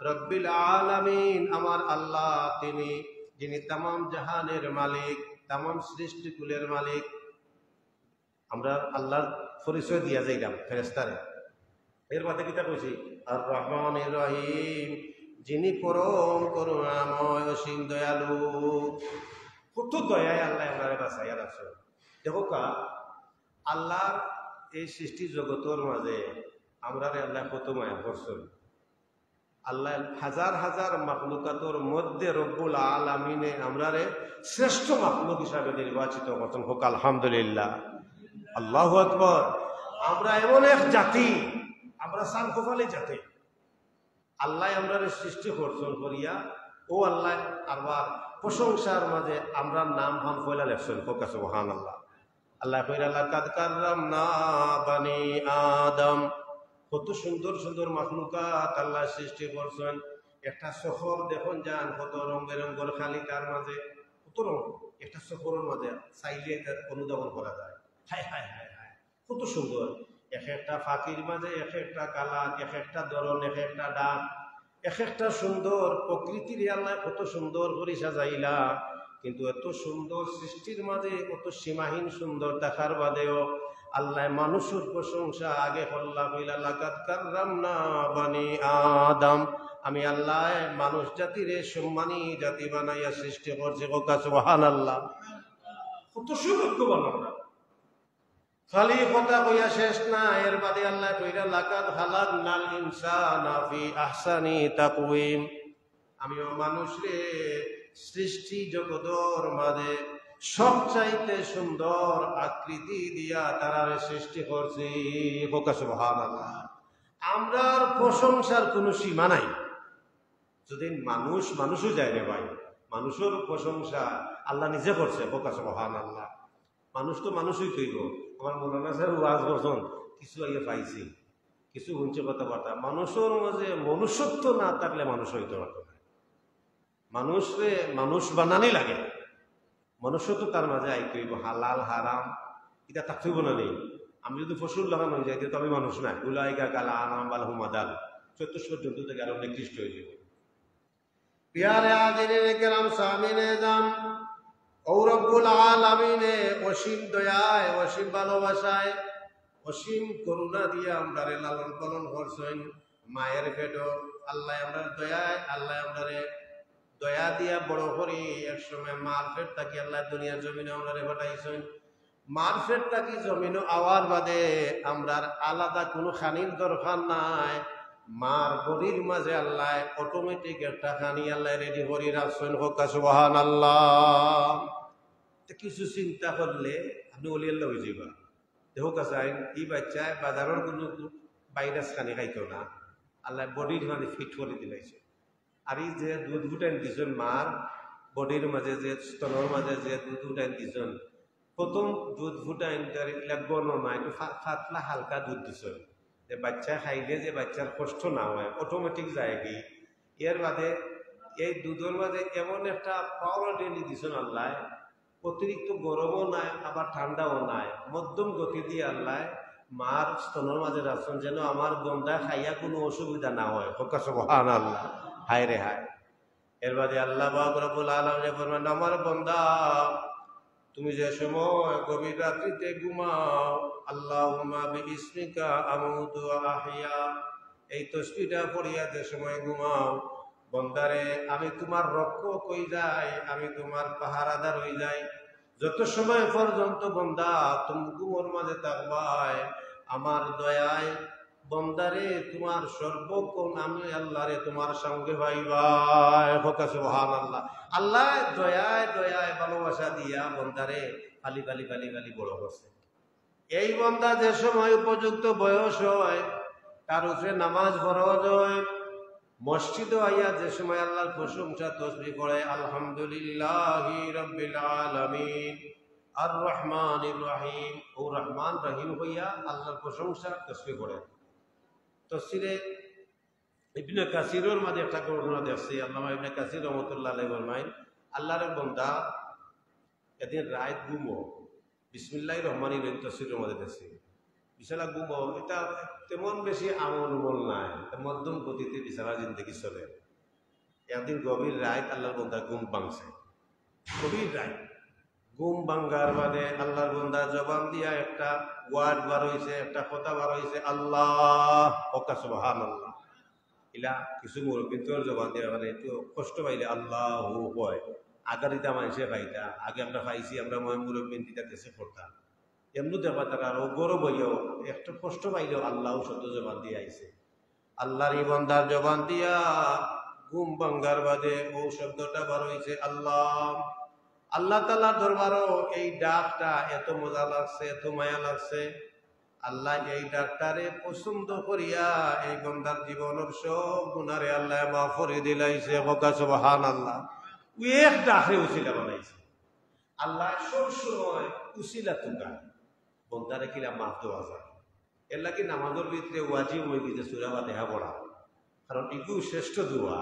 রব্বিল আলামিন, আমার আল্লাহ তিনি যিনি তামাম জাহানের মালিক, তামাম সৃষ্টিকুলের মালিক। আমরা আল্লাহর পরিচয় দিয়া যাইলাম ফেরেশতারে। এর বাদে কিতা কইছি আর রহমানির রহিম, যিনি পরম করুণাময় অসীম দয়ালু। কত দয়ায় আল্লাহ আমরা বাঁচাইয়া রাখছে। দেখো কা আল্লাহর এই সৃষ্টি জগতের মাঝে আমরা আল্লাহ কত মায়া করছেন। আল্লাহ হাজার হাজার মাখলুকাতর মধ্যে রব্বুল আলামিনে আমরারে শ্রেষ্ঠ মাখলুক হিসাবে নির্বাচিত করছেন। হোক আলহামদুলিল্লাহ, আল্লাহু আকবার। আমরা এমন এক জাতি, আমরা সান কপালি জাতি, আল্লাহ আমরা সৃষ্টি করছেন করিয়া ও আল্লাহ আবার প্রশংসার মাঝে আমরা নাম হাম কইলা লেখছেন। হোক সুবহানাল্লাহ। আল্লাহ কইরা লাকাদ কাররামনা বানি আদম, কত সুন্দর সুন্দর মাখলুকাত আল্লাহ সৃষ্টি করছেন। একটা শহর দেখুন যান, কত রং বেরঙ্গের খালি, তার মাঝে কত রং, একটা শহরের মাঝে চাইলে অনুধাবন করা যায়। হায় হায় হায় হায়, কত সুন্দর। এক একটা ফাঁকির মাঝে এক একটা কালার, এক একটা ধরন, এক একটা ডাক, এক একটা সুন্দর প্রকৃতির আল্লাহ কত সুন্দর করে সাজাইলা। কিন্তু এত সুন্দর সৃষ্টির মাঝে কত সীমাহীন সুন্দর দেখার বাদেও আল্লাহ মানুষের প্রশংসা আগে হল্লা কইলা লাকাদ কাররামনা বানি আদম, আমি আল্লাহ মানুষ জাতিরে সম্মানী জাতি বানাইয়া সৃষ্টি করছি। সুবহানাল্লাহ। কত সৌভাগ্যবান আমরা। খালি কথা কইয়া শেষ না, এর বাদে আল্লাহ কইরা লাকাদ খালাকনাল ইনসানা ফি আহসানি তাকওয়িম, আমিও মানুষরে সৃষ্টি জগতের মাঝে সবচাইতে সুন্দর আকৃতি দিয়া তারারে সৃষ্টি করছি। সুবহানাল্লাহ। আমরার প্রশংসার কোনো সীমা নাই। যদি মানুষও যায় রে ভাই, মানুষের প্রশংসা আল্লাহ নিজে করছে। সুবহানাল্লাহ। মানুষ তো মানুষই কইব। আমার মৌলানা সাহেব ওয়াজ করছেন, কিছু আইয়া পাইছি, কিছু শুনছে কথাবার্তা। মানুষের মাঝে মনুষ্যত্ব না থাকলে মানুষ হইতে পারত না। মানুষরে মানুষ বানানি লাগে, মনুষ্যত্ব তার মাঝে আই কইব। হালাল হারাম এটা থাকতেইব না। নেই আমি যদি ফসল লাগানো হয়ে যাই তো আমি মানুষ না। উলাইকা কালা আনাম বাল হুমাদাল, 1400 জন্তু থেকে আরো নিকৃষ্ট হয়ে যাবে। পিয়ারে হাজিরিনে কেরাম সামিনে যান, ও রব্বুল আলামিনে অসীম দয়ায়, অসীম ভালোবাসায়, অসীম করুণা দিয়ে আমরারে লালন পালন করছেন। মায়ের পেটও আল্লাহ আমরার দয়ায়, আল্লাহ আমরারে দয়া দিয়া বড় করি। একসময় মার পেট থাকি আল্লাহ দুনিয়ার জমিনে আমরারে পাঠাইছেন। মার পেট থাকি জমিনে আওয়ার বাদে আমরার আলাদা কোনো খানির দরকার নাই। মার বডির মাঝে আল্লাহ অটোমেটিক একটা খানি আল্লাহ রেডি করি রাখছেন। সুবহানাল্লাহ। কিছু চিন্তা করলে আপনি অলিয়াল্লাহ হয়ে যাবা। দেখো কাছে এই বাচ্চায় বাজারের কোনো ভাইরাস খানি খাইতো না, আল্লাহ বডির মানে ফিট করে দিলাইছে। আর এই যে দুধ ফুটাইন দিছেন মার বডির মাঝে, যে স্তনের মাঝে যে দুধ ফুটাইন দিছেন, প্রথম দুধ ফুটাইন গণ না, একটু ফাতলা হালকা দুধ দিছেন, যে বাচ্চা খাইলে যে বাচ্চার কষ্ট না হয়, অটোমেটিক যায় কি। এর বাদে এই দুধের মাঝে এমন একটা পাওয়ার ডেলি দিছেন আল্লাহ, অতিরিক্ত গরমও নাই আবার ঠান্ডাও নাই, মধ্যম গতি দিয়ে আল্লাহ মার স্তনের মাঝে রাখছেন, যেন আমার বন্দা খাইয়া কোনো অসুবিধা না হয়। সুবহানাল্লাহ। হায় রে হায়। এর বাদে আল্লাহ পাক রব্বুল আলামিন ফরমান, আমার বন্দা তুমি যে সময় গভীর রাত্রিতে ঘুমাও, আল্লাহুম্মা বিইসমিকা আমুতু ওয়া আহইয়া, এই তাসবিহটা পড়িয়া যে সময় ঘুমাও, বন্দারে আমি তোমার রক্ষক হই যাই, আমি তোমার পাহারাদার হই যাই। যত সময় পর্যন্ত বন্দা তুমি ঘুমের মাঝে থাকবাই, আমার দয়ায় বন্দারে তোমার সর্বক্ষণ আমি আল্লাহরে তোমার সঙ্গে পাইবাই। সুবহানাল্লাহ। আল্লাহ দয়ায় দয়ায় ভালোবাসা দিয়া বন্দারে ফালি ফালি ফালি ফালি বড় করছে। এই বন্দা যে সময় উপযুক্ত বয়স হয়, তার উপরে নামাজ ফরজ হয়, মসজিদে আইয়া যে সময় আল্লাহর প্রশংসা তাসবিহ পড়ে, আলহামদুলিল্লাহি রাব্বিল আলামিন আর রহমানির রহিম, ও রহমান রহিম হইয়া আল্লাহর প্রশংসা তাসবিহ পড়ে। তফসিরে ইবনে কাসিরের মাঝে একটা ঘটনা দেখছি। আল্লামা ইবনে কাসির রহমতুল্লাহ আলাইহি ফরমায়, আল্লাহর বান্দা এদিন রাত ঘুমো বিসমিল্লাহির রহমানির রহিম তফসিরের মধ্যে দেখছি বিশালা ঘুমো এটা তেমন বেশি আমল উমল নাই, মধ্যম গতিতে বিশালা জিন্দগি চলে। একদিন গভীর রাত আল্লাহর বন্দা ঘুম ভাঙছে, গভীর রাত ঘুম ভাঙ্গার বাদে আল্লাহর বন্দা জবান দিয়া একটা ওয়ার্ড বার হয়েছে, একটা কথা বার হয়েছে, আল্লাহ ওকা সুবহানাল্লাহ। ইলা কিছু মুরব্বীর জবান দিয়া মানে একটু কষ্ট পাইলে আল্লাহ হয়। আগার দিতা মানুষে পাইতা, আগে আমরা পাইছি, আমরা মুরব্বী দিতা দেশে পড়তাম, এমনি দেখবা তারা আরো গৌরব হইয়াও একটু কষ্ট পাইলেও আল্লাহ শব্দ জবান দিয়ে আইছে। আল্লাহর এই বন্দার জবান দিয়া ঘুম ভাঙ্গার বাদে ও শব্দটা বার হয়েছে আল্লাহ। আল্লাহ তাআলার দরবারও এই ডাকটা এত মজা লাগছে, এত মায়া লাগছে। আল্লাহ এই ডাকটারে পছন্দ করিয়া এই বন্দার জীবনের সব গুনারে আল্লাহ মাফ করে দিলাইছে। সুবহানাল্লাহ। এক ডাকরে উসিলা বানাইছে আল্লাহ। সব সময় উসিলা তুকা বন্দারে কিলা মাফ দেওয়া যায়। এর লাগে নামাজের ভিতরে ওয়াজিব হয়ে গেছে সূরা ফাতিহা পড়া, কারণ এগুলো শ্রেষ্ঠ দোয়া।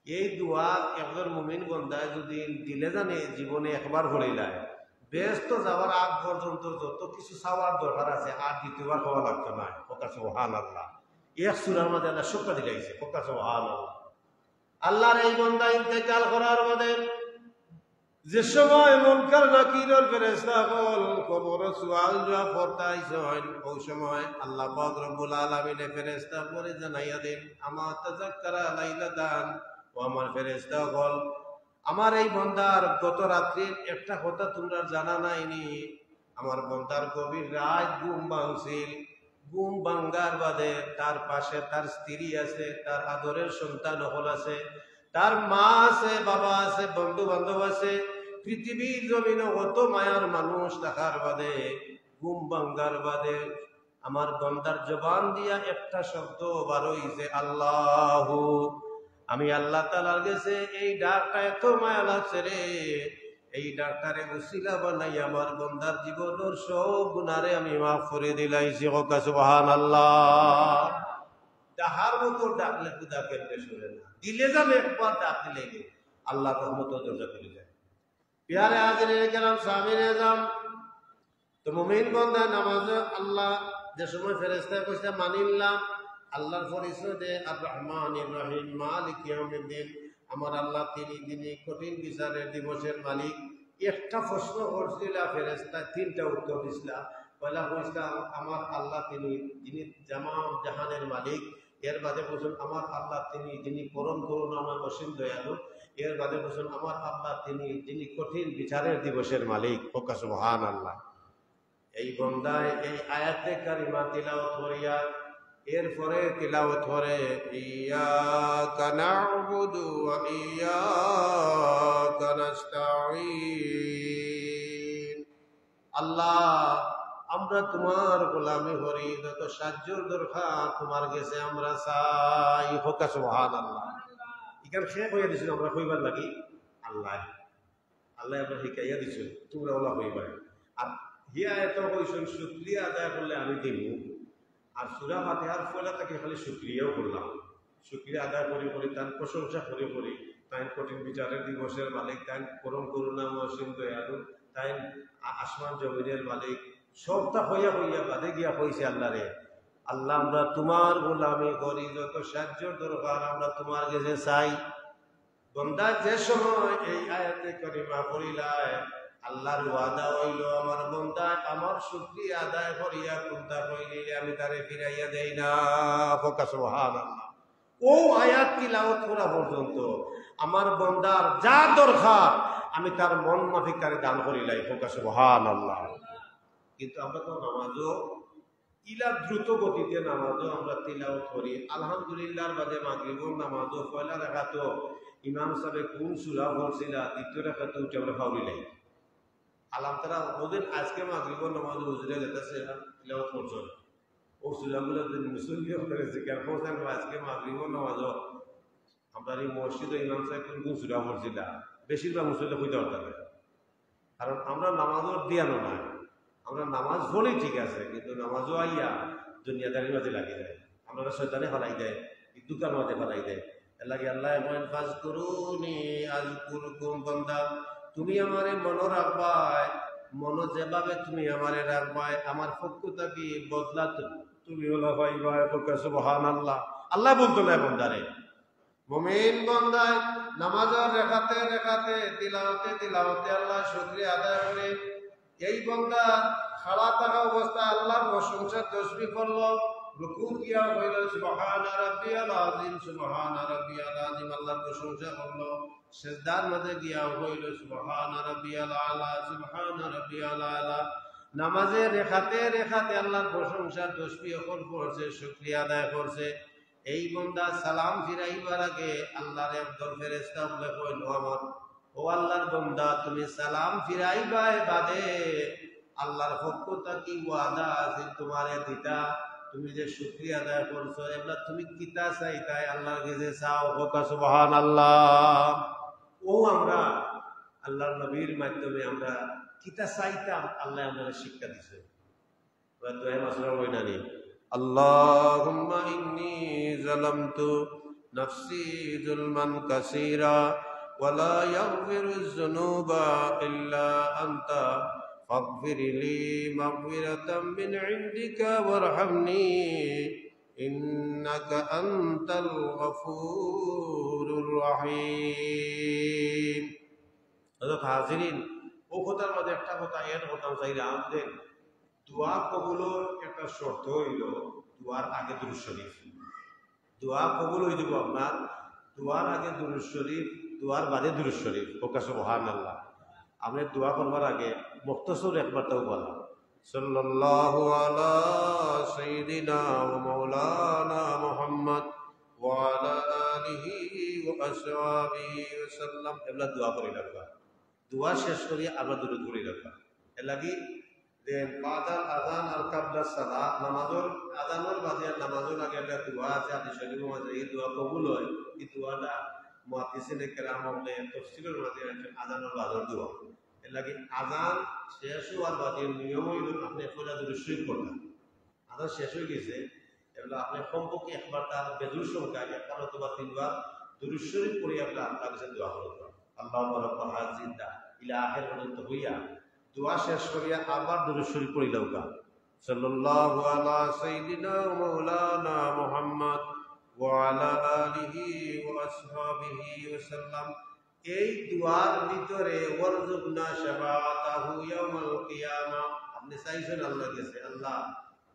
এই দোয়া একজন মুমিন বন্দায় যদি দিলে জানে জীবনে একবার পড়িলায়, ব্যস্ত যাওয়ার আগ পর্যন্ত যত কিছু চাওয়ার দরকার আছে আর দ্বিতীয়বার হওয়া লাগতো না। সুবহানাল্লাহ। এক সূরার মধ্যে আল্লাহ সবটা দিলাইছে। সুবহানাল্লাহ। আল্লাহর এই বন্দা ইন্তেকাল করার বাদে যে সময় মুনকার নাকিরের ফেরেশতা হল কবরে সুয়াল জবাব করতাইছেন, ওই সময় আল্লাহ পাক রব্বুল আলামিনের ফেরেশতা করে জানাইয়া দেন, আমা তাযাক্কারা লাইলাতান, ও আমার ফেরেশতা হল আমার এই বন্দার গত রাত্রির একটা কথা তোমরা জানা নাইনি। আমার বন্দার গভীর রাত ঘুম ভাঙছিল। ঘুম ভাঙ্গার বাদে তার পাশে তার স্ত্রী আছে, তার আদরের সন্তান হল আছে, তার মা আছে, বাবা আছে, বন্ধু বান্ধব আছে, পৃথিবীর জমিনে কত মায়ার মানুষ থাকার বাদে ঘুম ভাঙ্গার বাদে আমার বন্দার জবান দিয়া একটা শব্দ বার হইছে আল্লাহ। আমি আল্লাহ তাআলার কাছে এই ডাকটা এত মায়া লাগছে রে, এই ডাকটারে উসিলা বানাই আমার বন্দার জীবনের সব গুনারে আমি মাফ করে দিলাইছি। সুবহানাল্লাহ। ডাহার মতো ডাকলে খুদা কেমনে শুনে না, দিলে যাবে একবার ডাক দিলে আল্লাহর রহমতের দরজা খুলে যায়। প্যারে হাজিরিন কেরাম, সামিনে যাম তো মুমিন বান্দা নামাজে আল্লাহ যে সময় ফেরেশতা কইছে মানিল্লাম, আল্লাহর পরিচয় দে আর রহমানির রহিম মালিক ইয়াউমিদ্দিন। আমার আল্লাহ যিনি কঠিন বিচারের দিবসের মালিক। একটা প্রশ্ন করছিল ফেরেশতা, তিনটা উত্তর দিছিল। পয়লা কইছিল আমার আল্লাহ যিনি জামাম জাহানের মালিক। এর বাদে বলছেন আমার আল্লাহ যিনি পরম করুণাময় অসীম দয়ালু। এর বাদে বলছেন আমার আল্লাহ যিনি কঠিন বিচারের দিবসের মালিক। সুবহানাল্লাহ। এই বন্দায় এই আয়াতে কারিমা তিলাওয়াত করিয়া এরপরে তিলাওয়াত করে ইয়াকা না'বুদু ওয়া ইয়াকা নাস্তাঈন। আল্লাহ আমরা তোমার গোলামি করি, যত সাহায্যের দরকার তোমার কাছে আমরা চাই। সুবহানাল্লাহ। এখানে শেষ হয়ে দিছিল আমরা কইবার লাগি আল্লাহ আল্লাহ আমরা শিখাইয়া দিছো তোমরা ওলা কইবার। আর হিয়া এত কইছেন শুকরিয়া আদায় করলে আমি দিব। আর সূরা ফাতিহার ফলে তাকে খালি শুকরিয়াও করলাম, শুকরিয়া আদায় করি করি তার প্রশংসা করি করি। তাই কঠিন বিচারের দিবসের মালিক, তাই পরম করুণাময় অসীম দয়ালু, তাই আসমান জমিনের মালিক, সবটা হইয়া হইয়া বাদে গিয়া কইছে আল্লাহ রে আল্লাহ আমরা তোমার গোলামি করি, যত সাহায্যের দরকার আমরা তোমার কাছে চাই। বন্দা যে সময় এই আয়াতে কারিমা পড়িলায় আল্লাহর ওয়াদা হইল আমার বন্দা আমার শুকরিয়া আদায় করিয়া কোনটা কইলে আমি তারে ফিরাইয়া দেই না। সুবহানাল্লাহ। ও আয়াত তিলাওয়াত করা পর্যন্ত আমার বন্দার যা দরকার আমি তার মন মাফিক তারে দান করিলাই। সুবহানাল্লাহ। কিন্তু আমরা তো নামাজও ইলা দ্রুত গতিতে নামাজও আমরা তিলাওয়াত করি। আলহামদুলিল্লাহর বাদে মাগরিবের নামাজও পয়লা রাকাত ইমাম সাহেব কোন সূরা পড়ছিলা, দ্বিতীয় রাকাতে উঠে আমরা ফাউলিলাই আলাম তারা ওদের আজকে মাগরিবের নামাজ হুজুরে যেতেছে তিলাওয়াত করছে ও সূরাগুলো মুসল্লিও করেছে কেন পৌঁছান আজকে মাগরিবের নামাজও আমরা এই মসজিদে ইমাম সাহেব কোন সূরা পড়ছিলা বেশিরভাগ মুসল্লি কইতে পারতাম না, কারণ আমরা নামাজও দিয়ানো না। আমরা নামাজ পড়ি ঠিক আছে, কিন্তু নামাজও আইয়া দুনিয়াদারির মাঝে লাগিয়ে যায়, আমরা শয়তানে ফেলাই দেয়, দোকান মাঝে ফেলাই দেয়। এর লাগে আল্লাহ ফাজকুরুনি আযকুরকুম, বান্দা তুমি আমারে মনে রাখবাই, মন যেভাবে তুমি আমারে রাখবাই, আমার পক্ষ থেকে বদলা তুমি হলো পাইবাই। সুবহানাল্লাহ। আল্লাহ বলতো না বন্দারে, মুমিন বান্দায় নামাজের রেখাতে রেখাতে তিলাওয়াতে তিলাওয়াতে আল্লাহ শুকরিয়া আদায় করে, এই বান্দা খাড়া থাকা অবস্থায় আল্লাহর প্রশংসা তাসবিহ করলো, রুকু কিয়া হইল সুবহানা রাব্বিয়াল আযীম, সুবহানা রাব্বিয়াল আযীম আল্লাহর প্রশংসা করলো, সিজদার মধ্যে গিয়া হইল সুবহানা রাব্বিয়াল আলা, সুবহানা রাব্বিয়াল আলা। নামাজে রেখাতে রেখাতে আল্লাহর প্রশংসা তাসবিহ করছে, শুকরিয়া আদায় করছে। এই বান্দা সালাম ফিরাইবার আগে আল্লাহর একদল ফেরেশতা বলে কইল, আমার ও আল্লাহর বান্দা, তুমি সালাম ফিরাইবাই বাদে আল্লাহর পক্ষ থেকে ওয়াদা আছে তোমারে দিতা, তুমি যে শুকরিয়া আদায় করছো, এগুলা তুমি কিতা চাইতাই আল্লাহর কাছে চাও। সুবহানাল্লাহ। ও আমরা আল্লাহর নবীর মাধ্যমে আমরা কিতা চাইতাম, আল্লাহ আমাদের শিক্ষা দিছে। দোয়া মাসরা হইনানি, আল্লাহুম্মা ইন্নী যালামতু নাফসি যুলমান কাসীরা ওয়া লা ইয়াগফিরুয যুনুবা ইল্লা আনতা ফাগফিরলি মাগফিরাতাম মিন ইনদিকা ওয়ারহামনি ইন্নাকা আনতাল গফুরুর রহিম। হযরত হাজিরিন, ও কথার মধ্যে একটা কথা এর কথা চাইরা আমাদের দোয়া কবুলের একটা শর্ত হইল দোয়ার আগে দুরূদ শরীফ। দোয়া কবুল হয়ে যাব আপনার দোয়ার আগে দুরূদ শরীফ, দোয়ার বাদে দুরূদ শরীফ। সুবহানাল্লাহ। আপনি দোয়া করবার আগে মুখতসর একবার তাও বলা, সাল্লাল্লাহু আলা সাইয়্যিদিনা ওয়া মাওলানা মুহাম্মদ ওয়া আলা আলিহি ওয়া আসহাবিহি ওয়া সাল্লাম। এগুলা দোয়া করে রাখবা। দোয়া শেষ করিয়া আবার দুরূদ পড়ে রাখবা। এর লাগি দেন বাদাল আযান আর কাবলা সালাত, নামাজের আযানের বাদে নামাজের আগে একটা দোয়া আছে, আপনি শরীফের মাঝে এই দোয়া কবুল হয়। এই দোয়াটা মুহাদ্দিসিনে কেরাম বলে তাফসীরের মাঝে আছে আযানের বাদের দোয়া। এর লাগি আযান শেষ হওয়ার বাদে নিয়ম হইল আপনি পয়লা দুরূদ শরীফ পড়বেন। আযান শেষ হয়ে গেছে, এগুলো আপনি কমপক্ষে একবার তার বেজুর সংখ্যা একবার অথবা তিনবার দুরূদ শরীফ পড়ে আপনি আল্লাহর কাছে দোয়া করবেন। আল্লাহুম্মা রাব্বা হাযিহি দা'ওয়া ইলা আখির পর্যন্ত হইয়া দোয়া শেষ করিয়া আবার দুরূদ শরীফ পড়িলাম কা, সাল্লাল্লাহু আলা সাইয়্যিদিনা ওয়া মাওলানা মুহাম্মদ ওয়া আলা আলিহি ওয়া আসহাবিহি ওয়া সাল্লাম। এই দোয়ার ভিতরে ওয়ারজুকনা শাফাআতাহু ইয়াউমাল কিয়ামা। আপনি চাইছেন আল্লাহর কাছে, আল্লাহ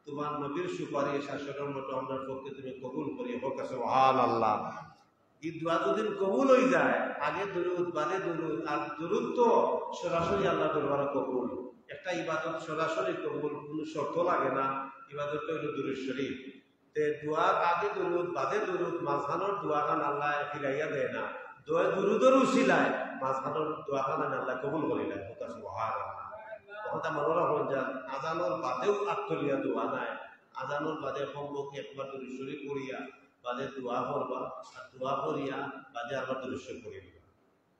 তোমার নবীর সুপারিশ হাসরের মতো আমার পক্ষে তুমি কবুল করিও। সুবহানাল্লাহ। এই দোয়া যদি কবুল হয়ে যায়, আগে দুরূদ বাদে দুরূদ, আর দুরূদ তো সরাসরি আল্লাহ দরবারে কবুল। একটা ইবাদত সরাসরি কবুল, কোনো শর্ত লাগে না। ইবাদত হইল দুরূদ শরীফ। তে দোয়ার আগে দুরূদ বাদে দুরূদ, মাঝখানের দোয়াখান আল্লাহ ফিরাইয়া দেয় না। দোয়া দুরূদের উসিলায় মাঝখানের দোয়াখান আল্লাহ কবুল করিলেন। সুবহানাল্লাহ। কথা মনে রাখুন যে আযানের বাদেও আত্মলিয়া দোয়া নাই। আযানের বাদে কমপক্ষে একবার দুরূদ শরীফ পড়িয়া বাদে দোয়া করবা, আর দোয়া করিয়া বাদে আবার দুরূদ শরীফ পড়িবা।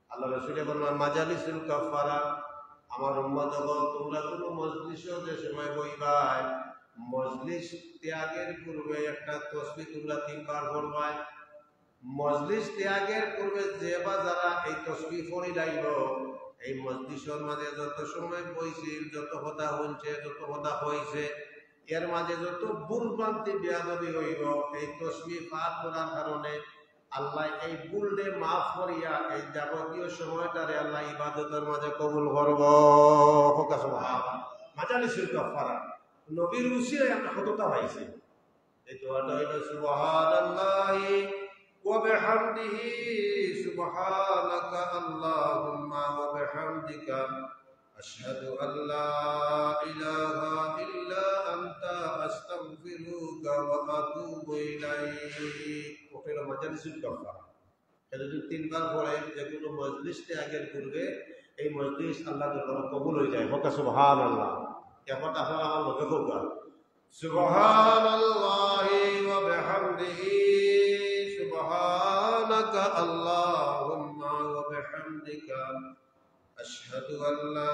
আল্লাহ রাসূল বলেন, মাজালিসুল কাফারা, আমার উম্মত হল তোমরা কোনো মজলিসে যে সময় বইবাই, মজলিস ত্যাগের পূর্বে একটা তাসবিহ তোমরা তিনবার পড়বাই। মজলিস ত্যাগের পূর্বে যে বা যারা এই তাসবিহ পড়ি লাইব, এই মজলিসের মাঝে যত সময় বইছিল, যত কথা হইছে, যত কথা হইছে, এর মাঝে যত ভুল ভ্রান্তি বেয়াদবি হইব, এই তাসবিহ পাঠ করার কারণে আল্লাহ এই ভুলকে মাফ করিয়া এই যাবতীয় সময়টারে আল্লাহ ইবাদতের মাঝে কবুল করব। সুবহানাল্লাহ। মাজালিসুল কাফারা নবীর উসিলায় আমরা কতটা পাইছি। এই দোয়াটা হইল সুবহানাল্লাহি ওয়া বিহামদিহি সুবহানাকা আল্লাহুম্মা ওয়া বিহামদিকা আশহাদু আল্লা ইলাহা ইল্লা আনতা আস্তাগফিরুকা ওয়া আতুবু ইলাইক। ওটা মাজালিসুল কাফারা। এটা যদি তিনবার পড়ে যে কোনো মজলিস ত্যাগের পূর্বে, এই মজলিস আল্লাহ দরবারে কবুল হয়ে যায়। সুবহানাল্লাহ। এখন আপনারা আমার লোকে হোক, সুবহানাল্লাহি ওয়া বিহামদিহি সুবহানাকা আল্লাহুম্মা ওয়া বিহামদিকা আশহাদু আল্লা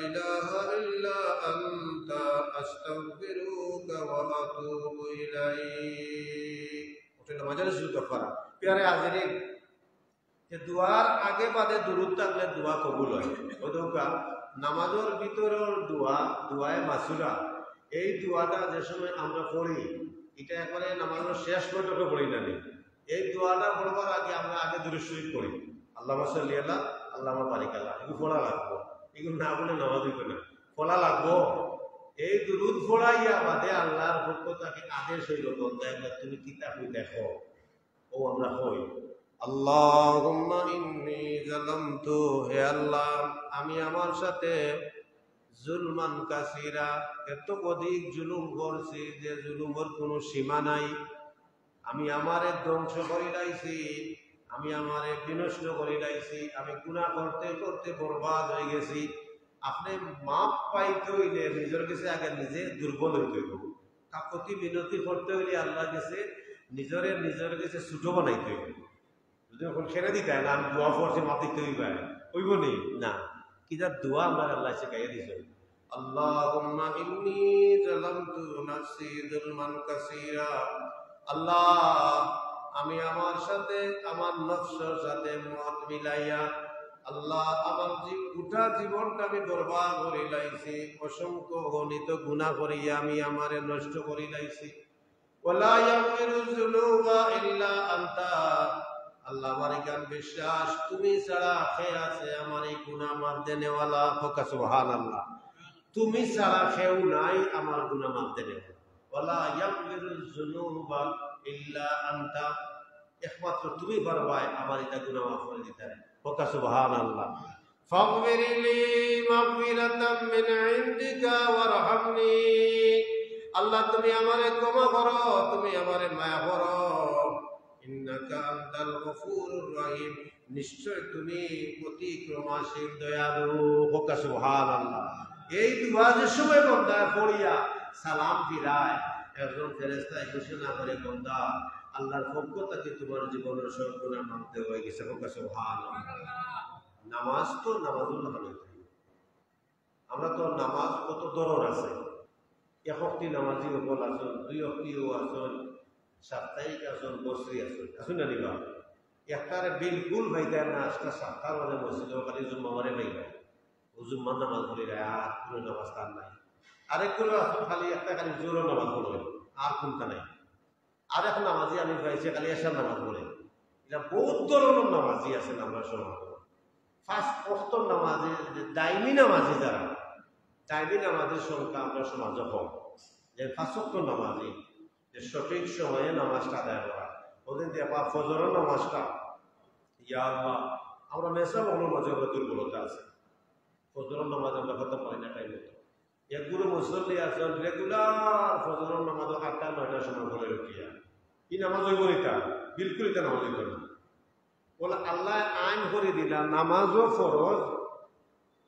ইলাহা ইল্লা আনতা আস্তাগফিরুকা ওয়া আতুবু ইলাইক। ওটা মাজালিসুল কাফারা। প্যারে হাজিরিন, দোয়ার আগে বাদে দুরুদ থাকলে দোয়া কবুল হয়। ওদৌকা নামাজের ভিতরের দোয়ায় মাসুরা, এই দোয়াটা যে সময় আমরা পড়ি এটা একবারে নামাজের শেষ পর্যন্ত পড়ি না। এই দোয়াটা পড়বার আগে আমরা আগে দুরূদ শরীফ পড়ি, আল্লাহুম্মা সাল্লি আলা আল্লাহুম্মা বারিক আলা, এগুলো পড়া লাগবো। এগুলো না বলে নামাজ হইবে না, পড়া লাগবো। এই দুরুদ পড়াইয়া বাদে আল্লাহর পক্ষ থেকে আদেশ হইল, বন্ধা একবার তুমি কিতাব দেখো। ও আমরা হই আল্লাহুম্মা ইন্নী যালামতু, হে আল্লাহ আমি আমার সাথে জুলমান কাসীরা, এত অধিক জুলুম করছি যে জুলুমের কোনো সীমা নাই। আমি আমারে ধ্বংস করে লাইছি, আমি আমারে বিনষ্ট করে লাইছি, আমি গুনাহ করতে করতে বরবাদ হয়ে গেছি। আপনি মাপ পাইতে হইলে নিজের কাছে আগে নিজে দুর্বল হইতে হইব। কাকতি বিনতি করতে হইলে আল্লাহ কাছে নিজের কাছে ছোট বানাইতে হইব। যদি এখন ছেড়ে দিতে না আমি দোয়া করছি মাপ দিতে হইবে, হইব নি না। কি যার দোয়া আমরা আল্লাহ শিখাইয়া দিছে, আল্লাহুম্মা ইন্নী যালামতু নাফসি যুলমান কাসীরা। আল্লাহ আমি আমার সাথে আমার নফসের সাথে মত মিলাইয়া, আল্লাহ আমার গোটা জীবনটা আমি বরবাদ করে লাইছি, অসংখ্য গণিত গুনাহ করিয়া আমি আমারে নষ্ট করে লাইছি। ওয়ালা ইয়াগফিরু যুনুবা ইল্লা আনতা, আল্লাহ আমার গান বিশ্বাস তুমি ছাড়া কে আছে আমার এই গুনাহ মাফ দেনেওয়ালা। ফোকা সুবহানাল্লাহ, তুমি ছাড়া কেউ নাই আমার গুনাহ মাফ দেনেওয়ালা। ওয়ালা ইয়াগফিরু যুনুবা ইল্লা আনতা, একমাত্র তুমি পারবাই আমার এটা গুনাহ মাফ করে দিতে। ফোকা সুবহানাল্লাহ। ফাগফিরলি মাগফিরাতাম মিন ইনদিকা ওয়ারহামনি, আল্লাহ তুমি আমারে ক্ষমা করো, তুমি আমারে মায়া করো। ইন্নাকা আনতাল গফুরুর রহিম, নিশ্চয় তুমি অতিক্রমশীল দয়ালু। ফোকা সুবহানাল্লাহ। এই দোয়া যে সময় বান্দা পড়িয়া সালাম ফিরায়, একজন ফেরেশতা ঘোষণা করে, বান্দা আল্লাহর পক্ষ থেকে তোমার জীবনের সব গুনাহ মাফ হয়ে গেছে। ফোকা সুবহানাল্লাহ। নামাজ তো নামাজুল্লাহ হইতে, আমরা তো নামাজ কত দরর আছে। একটি নামাজি সকল আসুন, দুই অক্তিও আসুন, সাপ্তাহিক আসুন, বছরি আসুন, আসুন না নিবা। একটারে বিলকুল ভাইতে না, আজকে সাতটার মাঝে মসজিদ খালি জুম্মাবারে ভাইবা, ও জুম্মার নামাজ পড়ি রে, আর কোনো নামাজ তার নাই। আরেকগুলো আসুন খালি একটা খালি জোরও নামাজ পড়ে, আর কোনটা নাই। আরেক নামাজি আমি পাইছি খালি এসার নামাজ পড়ে। এটা বহুত ধরনের নামাজি আছেন আমরা সমাজ। ফার্স্ট অক্তর নামাজি, দাইমি নামাজি যারা, দাইমি নামাজের সংখ্যা আমরা সমাজে কম। যে ফার্স্ট অক্তর নামাজি, যে সঠিক সময়ে নামাজটা আদায় করা, ওদের দিয়ে আবার ফজরের নামাজটা, ইয়া আল্লাহ আমরা মেসা বগুলোর মাঝে আমরা দুর্বলতা আছে। ফজরের নামাজ আমরা খতম পাই না টাইম মতো। একগুলো মুসল্লি আছেন রেগুলার ফজরের নামাজ 8টা-9টার সময় করে রুকিয়া, এই নামাজ হইব এটা বিলকুল, এটা নামাজ হইব না। বলে আল্লাহ আইন করে দিলা নামাজও ফরজ,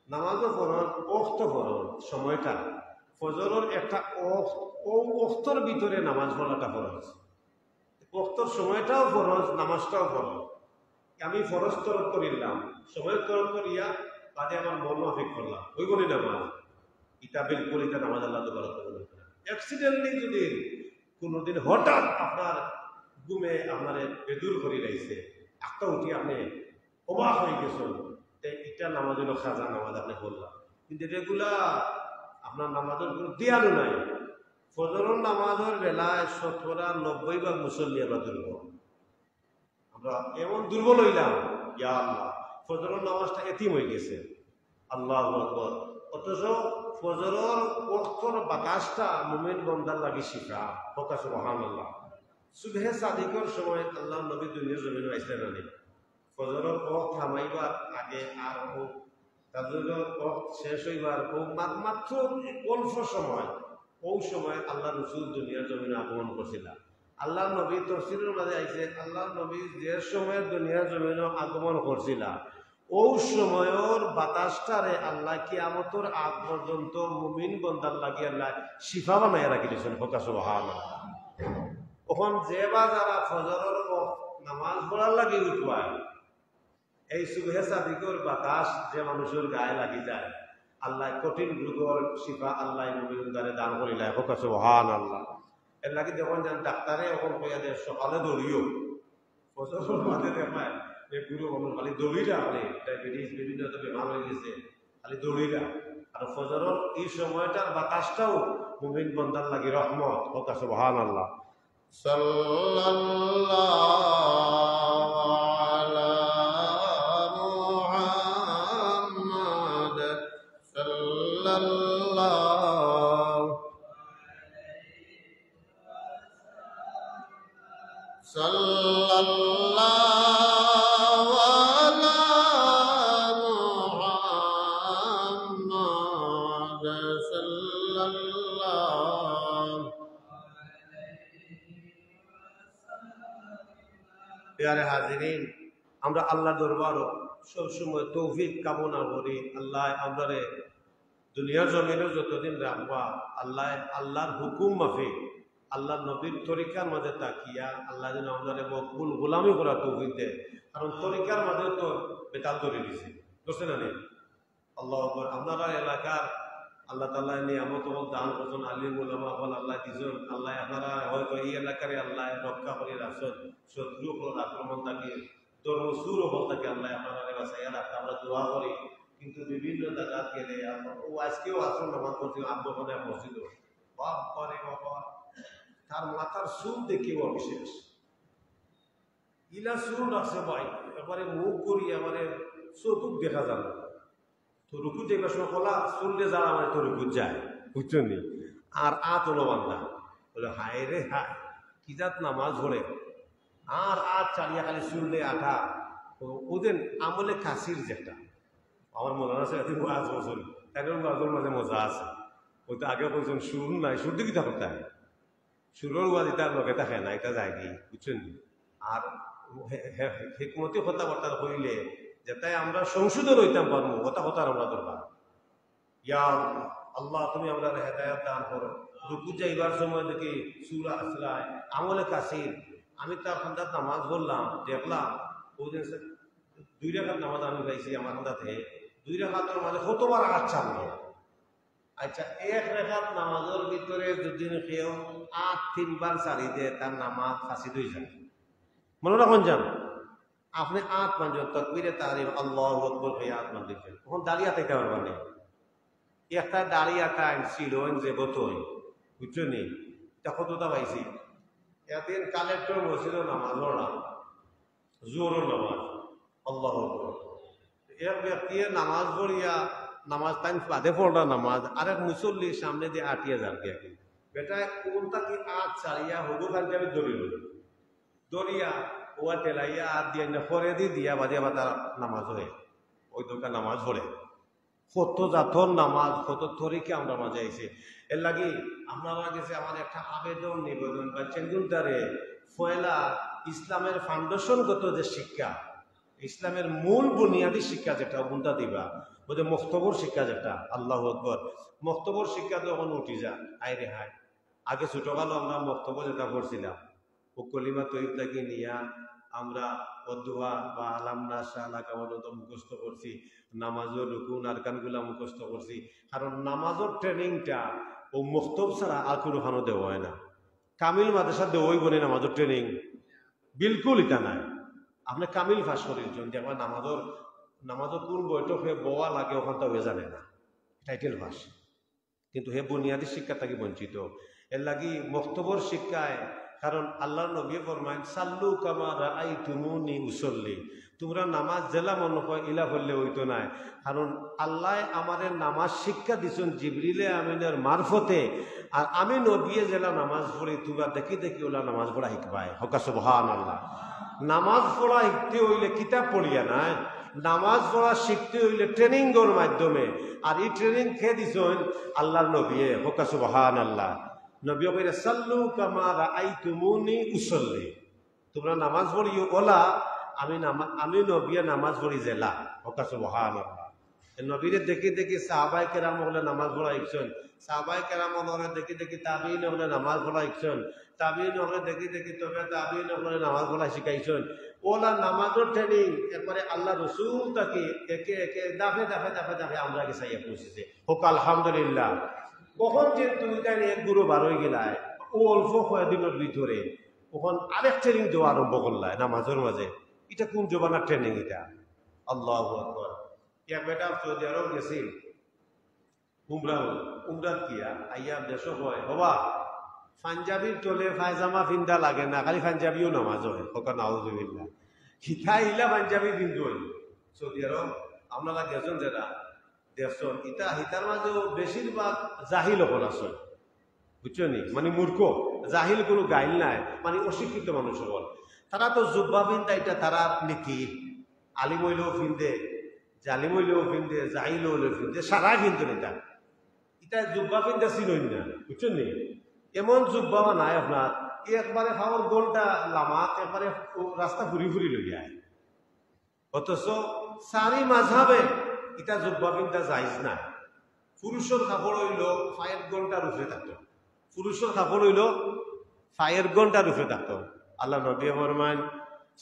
নামাজও ফরজ, ওক্ত ফরজ, সময়টা ফজরের একটা ওক্তর ভিতরে নামাজ পড়াটা ফরজ, ওক্তর সময়টাও ফরজ, নামাজটাও ফরজ। আমি ফরজ তরফ করিলাম, সময় তরফ করিয়া বাদে আমার মন মাফিক করলাম, ওই বলি নামাজ ইটা বিলকুল, এটা নামাজ আল্লাহ তো বলা করবেন। অ্যাক্সিডেন্টলি যদি কোনোদিন হঠাৎ আপনার ঘুমে আপনার বেদুর করে রয়েছে, একটা উঠি আপনি অবাক হয়ে গেছেন, এটা নামাজ হলো খাজা নামাজ আপনি বললাম, কিন্তু রেগুলার আপনার নামাজের কোনো দেয়ালও নাই। ফজরের নামাজের বেলায় 90% মুসল্লি আমরা দুর্বল, আমরা এমন দুর্বল হইলাম, ইয়া আল্লাহ ফজরের নামাজটা এতিম হয়ে গেছে। আল্লাহু আকবার। অথচ ফজরের ওয়াক্তর বাতাসটা মুমিন বান্দার লাগি শিফা। কথা সুবহানাল্লাহ। সুবহে সাদিকের সময় আল্লাহ নবী দুনিয়ার জমিনে আইসলেন না, ফজরের ওয়াক্ত থামাইবার আগে আর হোক, তাজুদের ওয়াক্ত শেষ হইবার হোক, মাত্র অল্প সময়, ওই সময় আল্লাহ রসুল দুনিয়ার জমিনে আগমন করছিলেন। আল্লাহ নবী তফসিরের মাঝে আইছে, আল্লাহ নবী যে সময় দুনিয়ার জমিনে আগমন করছিলেন ওই সময়ের বাতাসটারে আল্লাহ কিয়ামতের আগ পর্যন্ত মুমিন বান্দার লাগি আল্লাহ শিফা বানাইয়া রাখি দিয়েছেন। ফোকা সুবহানাল্লাহ। তখন যে বা যারা ফজরের নামাজ পড়ার লাগি উঠবায়, এই সুবহে সাদিকের বাতাস যে মানুষের গায়ে লাগি যায়, আল্লাহ কঠিন রোগের শিফা আল্লাহ মুমিন দ্বারে দান করিলায়। ফোকা সুবহানাল্লাহ। এর লাগি যখন যান ডাক্তারে এখন কইয়া দেয় সকালে দৌড়িও, ফজরের মাঝে দেখায় এই গুরু মানুষ খালি দৌড়িরা আপনি ডায়াবেটিস বিভিন্ন বেমার হয়ে গেছে খালি দৌড়িরা আর ফজরের এই সময়টার বাতাসটাও মুমিন বন্দার লাগি রহমত হোক সুবহানাল্লাহ সাল্লাল্লাহু আলা মুহাম্মাদ সাল্লাল্লাহু সাল্লাল্লাহু আলা মুহাম্মাদ সাল্লাল্লাহু প্রিয় হাজিরিন আমরা আল্লাহ দরবারও সবসময় তৌফিক কামনা করি আল্লাহ আমাদের দুনিয়ার জমিনে যতদিন রাখবা আল্লাহ আল্লাহর হুকুম মাফিক আল্লাহ নবীর তরিকার মাঝে তাকিয়া আল্লাহ যেন আমাদের মকবুল গোলামি করা তৌফিক দেয় কারণ তরিকার মাঝে তো বেতাল করে দিছে বুঝতে না নেই আল্লাহ আপনারা এলাকার আল্লাহ তাআলা নিয়ামত দান করছেন আলিম উলামা হল আল্লাহ দিছেন আল্লাহ আপনারা হয়তো এই এলাকারে আল্লাহ রক্ষা করে রাখছেন শত্রু আক্রমণ থাকে দরসুর হল থাকে আল্লাহ আপনারা বাঁচাইয়া রাখতে আমরা দোয়া করি কিন্তু বিভিন্ন জায়গা গেলে ও আজকেও আসুন নামাজ পড়ছি আব্দখানে মসজিদ বাবারে বাবা তার মাথার চুল দেখেও অবিশেষ ইলা চুল রাখছে ভাই এবারে মুখ করি এবারে চতুক দেখা যান তো রুকু দেখবার সময় কলা চুল দিয়ে যারা মানে তো রুকু যায় বুঝছেন নি আর হলো বান্ধা বলে হায় রে হায় কি জাত নামাজ ধরে আর চালিয়া খালি চুল দিয়ে আঠা ওদের আমলে কাশির যেটা আমার মনে আছে আজ বছর এখন বাজর মাঝে মজা আছে ওই তো আগে বলছেন সুর নাই সুর দিকে থাকো তাই সুরের ওয়াজ তার লগে থাকে না এটা যায় কি বুঝছেন আর হিকমতি কথাবার্তা হইলে যেটাই আমরা সংশোধন হইতাম পারবো কথার আমরা দরকার ইয়া আল্লাহ তুমি আমরা হেদায়াত দান করো রুকু যাইবার সময় দেখি সুরা আসলায় আমলে কাশির আমি তার খান্দার নামাজ বললাম দেখলাম ওই দিন 2 রাকাত নামাজ আমি পাইছি আমার খান্দাতে 2 রাকাতের মাঝে কতবার আচ্ছা আচ্ছা 1 রাকাত নামাজের ভিতরে যদি কেউ 3 বার সারি দেয় তার নামাজ ফাঁসি হয়ে যায় মনে রাখুন যান আপনি 8 বার তাকবীরে তাহরিম আল্লাহু আকবার হয়ে 8 বার দিচ্ছেন তখন দাঁড়িয়ে থাকতে পারবেন না একটা দাঁড়িয়ে ছিল যে বতই বুঝছেন নি এটা কতটা পাইছি এদিন কালেক্টর বলছিল নামাজ পড়লাম জোরের নামাজ আল্লাহু আকবার এক ব্যক্তি নামাজ পড়িয়া নামাজ টাইম বাদে পড়া নামাজ আরেক মুসল্লির সামনে দিয়ে আটিয়া যান কে বেটা কোনটা কি চালিয়া হবু খানকে আমি দরিয়া ওয়া টেলাইয়া দিয়ে পরে দিয়া বাদিয়া বা তার নামাজ হয় ওই দোকান নামাজ পড়ে কত জাতর নামাজ কত তরিকে আমরা মাঝে আইছি এর লাগি আপনারা গেছে আমার একটা আবেদন নিবেদন পাচ্ছেন কোনটারে পয়লা ইসলামের ফাউন্ডেশনগত যে শিক্ষা ইসলামের মূল বুনিয়াদী শিক্ষা যেটা কোনটা দিবা বোধ মক্তবর শিক্ষা যেটা আল্লাহু আকবার মক্তবর শিক্ষা তো এখন উঠি যা আইরে হায় আগে ছোটকালে আমরা মক্তব্য যেটা পড়ছিলাম ও কলিমা তৈব থেকে নিয়া আমরা অদুয়া বা আলামনা শালা কামানত মুখস্থ করছি নামাজের রুকুন আরকানগুলা মুখস্থ করছি কারণ নামাজের ট্রেনিংটা ও মক্তব ছাড়া আর কোনো খানো দেওয়া হয় না কামিল মাদ্রাসা দেওয়াই বলে নামাজের ট্রেনিং বিলকুল এটা নাই আপনি কামিল ফাঁস করেছেন যে আমার নামাজের কোন বৈঠক হয়ে বোয়া লাগে ওখানটা হয়ে জানে না টাইটেল ফাঁস কিন্তু হে বুনিয়াদী শিক্ষা থেকে বঞ্চিত এর লাগি মক্তবর শিক্ষায় কারণ আল্লাহ নবী ফরমাইন সাল্লু কামা রাআইতুমুনি উসাল্লি তোমরা নামাজ জেলা মনে হয় ইলা হইলে হইতো নাই কারণ আল্লাহ আমাদের নামাজ শিক্ষা দিছেন জিবরিলে আমিনের মারফতে আর আমি নবিয়ে জেলা নামাজ পড়ি তোমরা দেখি ওলা নামাজ পড়া শিখবাই হকা সুবহানাল্লাহ নামাজ পড়া শিখতে হইলে কিতাব পড়িয়া নাই নামাজ পড়া শিখতে হইলে ট্রেনিংয়ের মাধ্যমে আর এই ট্রেনিং খেয়ে দিছেন আল্লাহর নবিয়ে হকা সুবহানাল্লাহ নবী কইরা সাল্লু কামা রাআইতুমুনি উসাল্লি তোমরা নামাজ পড়িও ওলা আমি নবিয়া নামাজ পড়ি জেলা হকা সুবহানাল্লাহ নবীরে দেখি সাহাবায়ে কেরাম হলে নামাজ পড়া শিখছেন সাহাবায়ে কেরাম হলে দেখি তাবিঈন হলে নামাজ পড়া শিখছেন তাবিঈন হলে দেখি তবে তাবিঈন হলে নামাজ পড়া শিখাইছেন ওলা নামাজের ট্রেনিং একবারে আল্লাহ রাসূল তাকে একে দাফে আমরা কাছে আইয়া পৌঁছেছে হোক আলহামদুলিল্লাহ কখন যে তুমি তাই এক গুরু বার হয়ে গেলায় ও অল্প কয়েকদিনের ভিতরে তখন আরেক ট্রেনিং দেওয়া আরম্ভ করলায় নামাজের মাঝে এটা কোন জমানার ট্রেনিং এটা? আল্লাহু আকবার। এক বেটা সৌদি আরব গেছিল উমরাত কিয়া আইয়া দেশ হয় হবা পাঞ্জাবির টলে পায়জামা পিন্দা লাগে না, খালি পাঞ্জাবিও নামাজ হয় হকা নাউজুবিল্লাহ। হিতা ইলা পাঞ্জাবি পিন্ধু হইল সৌদি আরব। আপনারা গেছেন যারা দেখছেন ইটা হিতার মাঝেও বেশিরভাগ জাহিল হল আসল, বুঝছো নি? মানে মূর্খ জাহিল, কোনো গাইল নাই, মানে অশিক্ষিত মানুষ হল। তারা তো জুব্বা পিন্দা এটা তারা নীতি। আলিম হইলেও পিন্দে, জালিম হইলেও পিন্দে, জাহিল হইলেও পিন্দে, সারাই পিন্দে এটা। এটা জুব্বা পিন্দা চিনই না, বুঝছেন নি? এমন জুব্বা নাই আপনার একবারে খাওয়ার গোলটা লামা একবারে রাস্তা ঘুরি ঘুরি লই যায়। অথচ সারি মাঝাবে এটা জুব্বা পিন্দা যাইজ না। পুরুষের কাপড় হইল 5 ঘন্টার উপরে থাকতো, পুরুষের কাপড় হইল 5 ঘন্টার উপরে থাকতো। আল্লাহ নবী ফরমান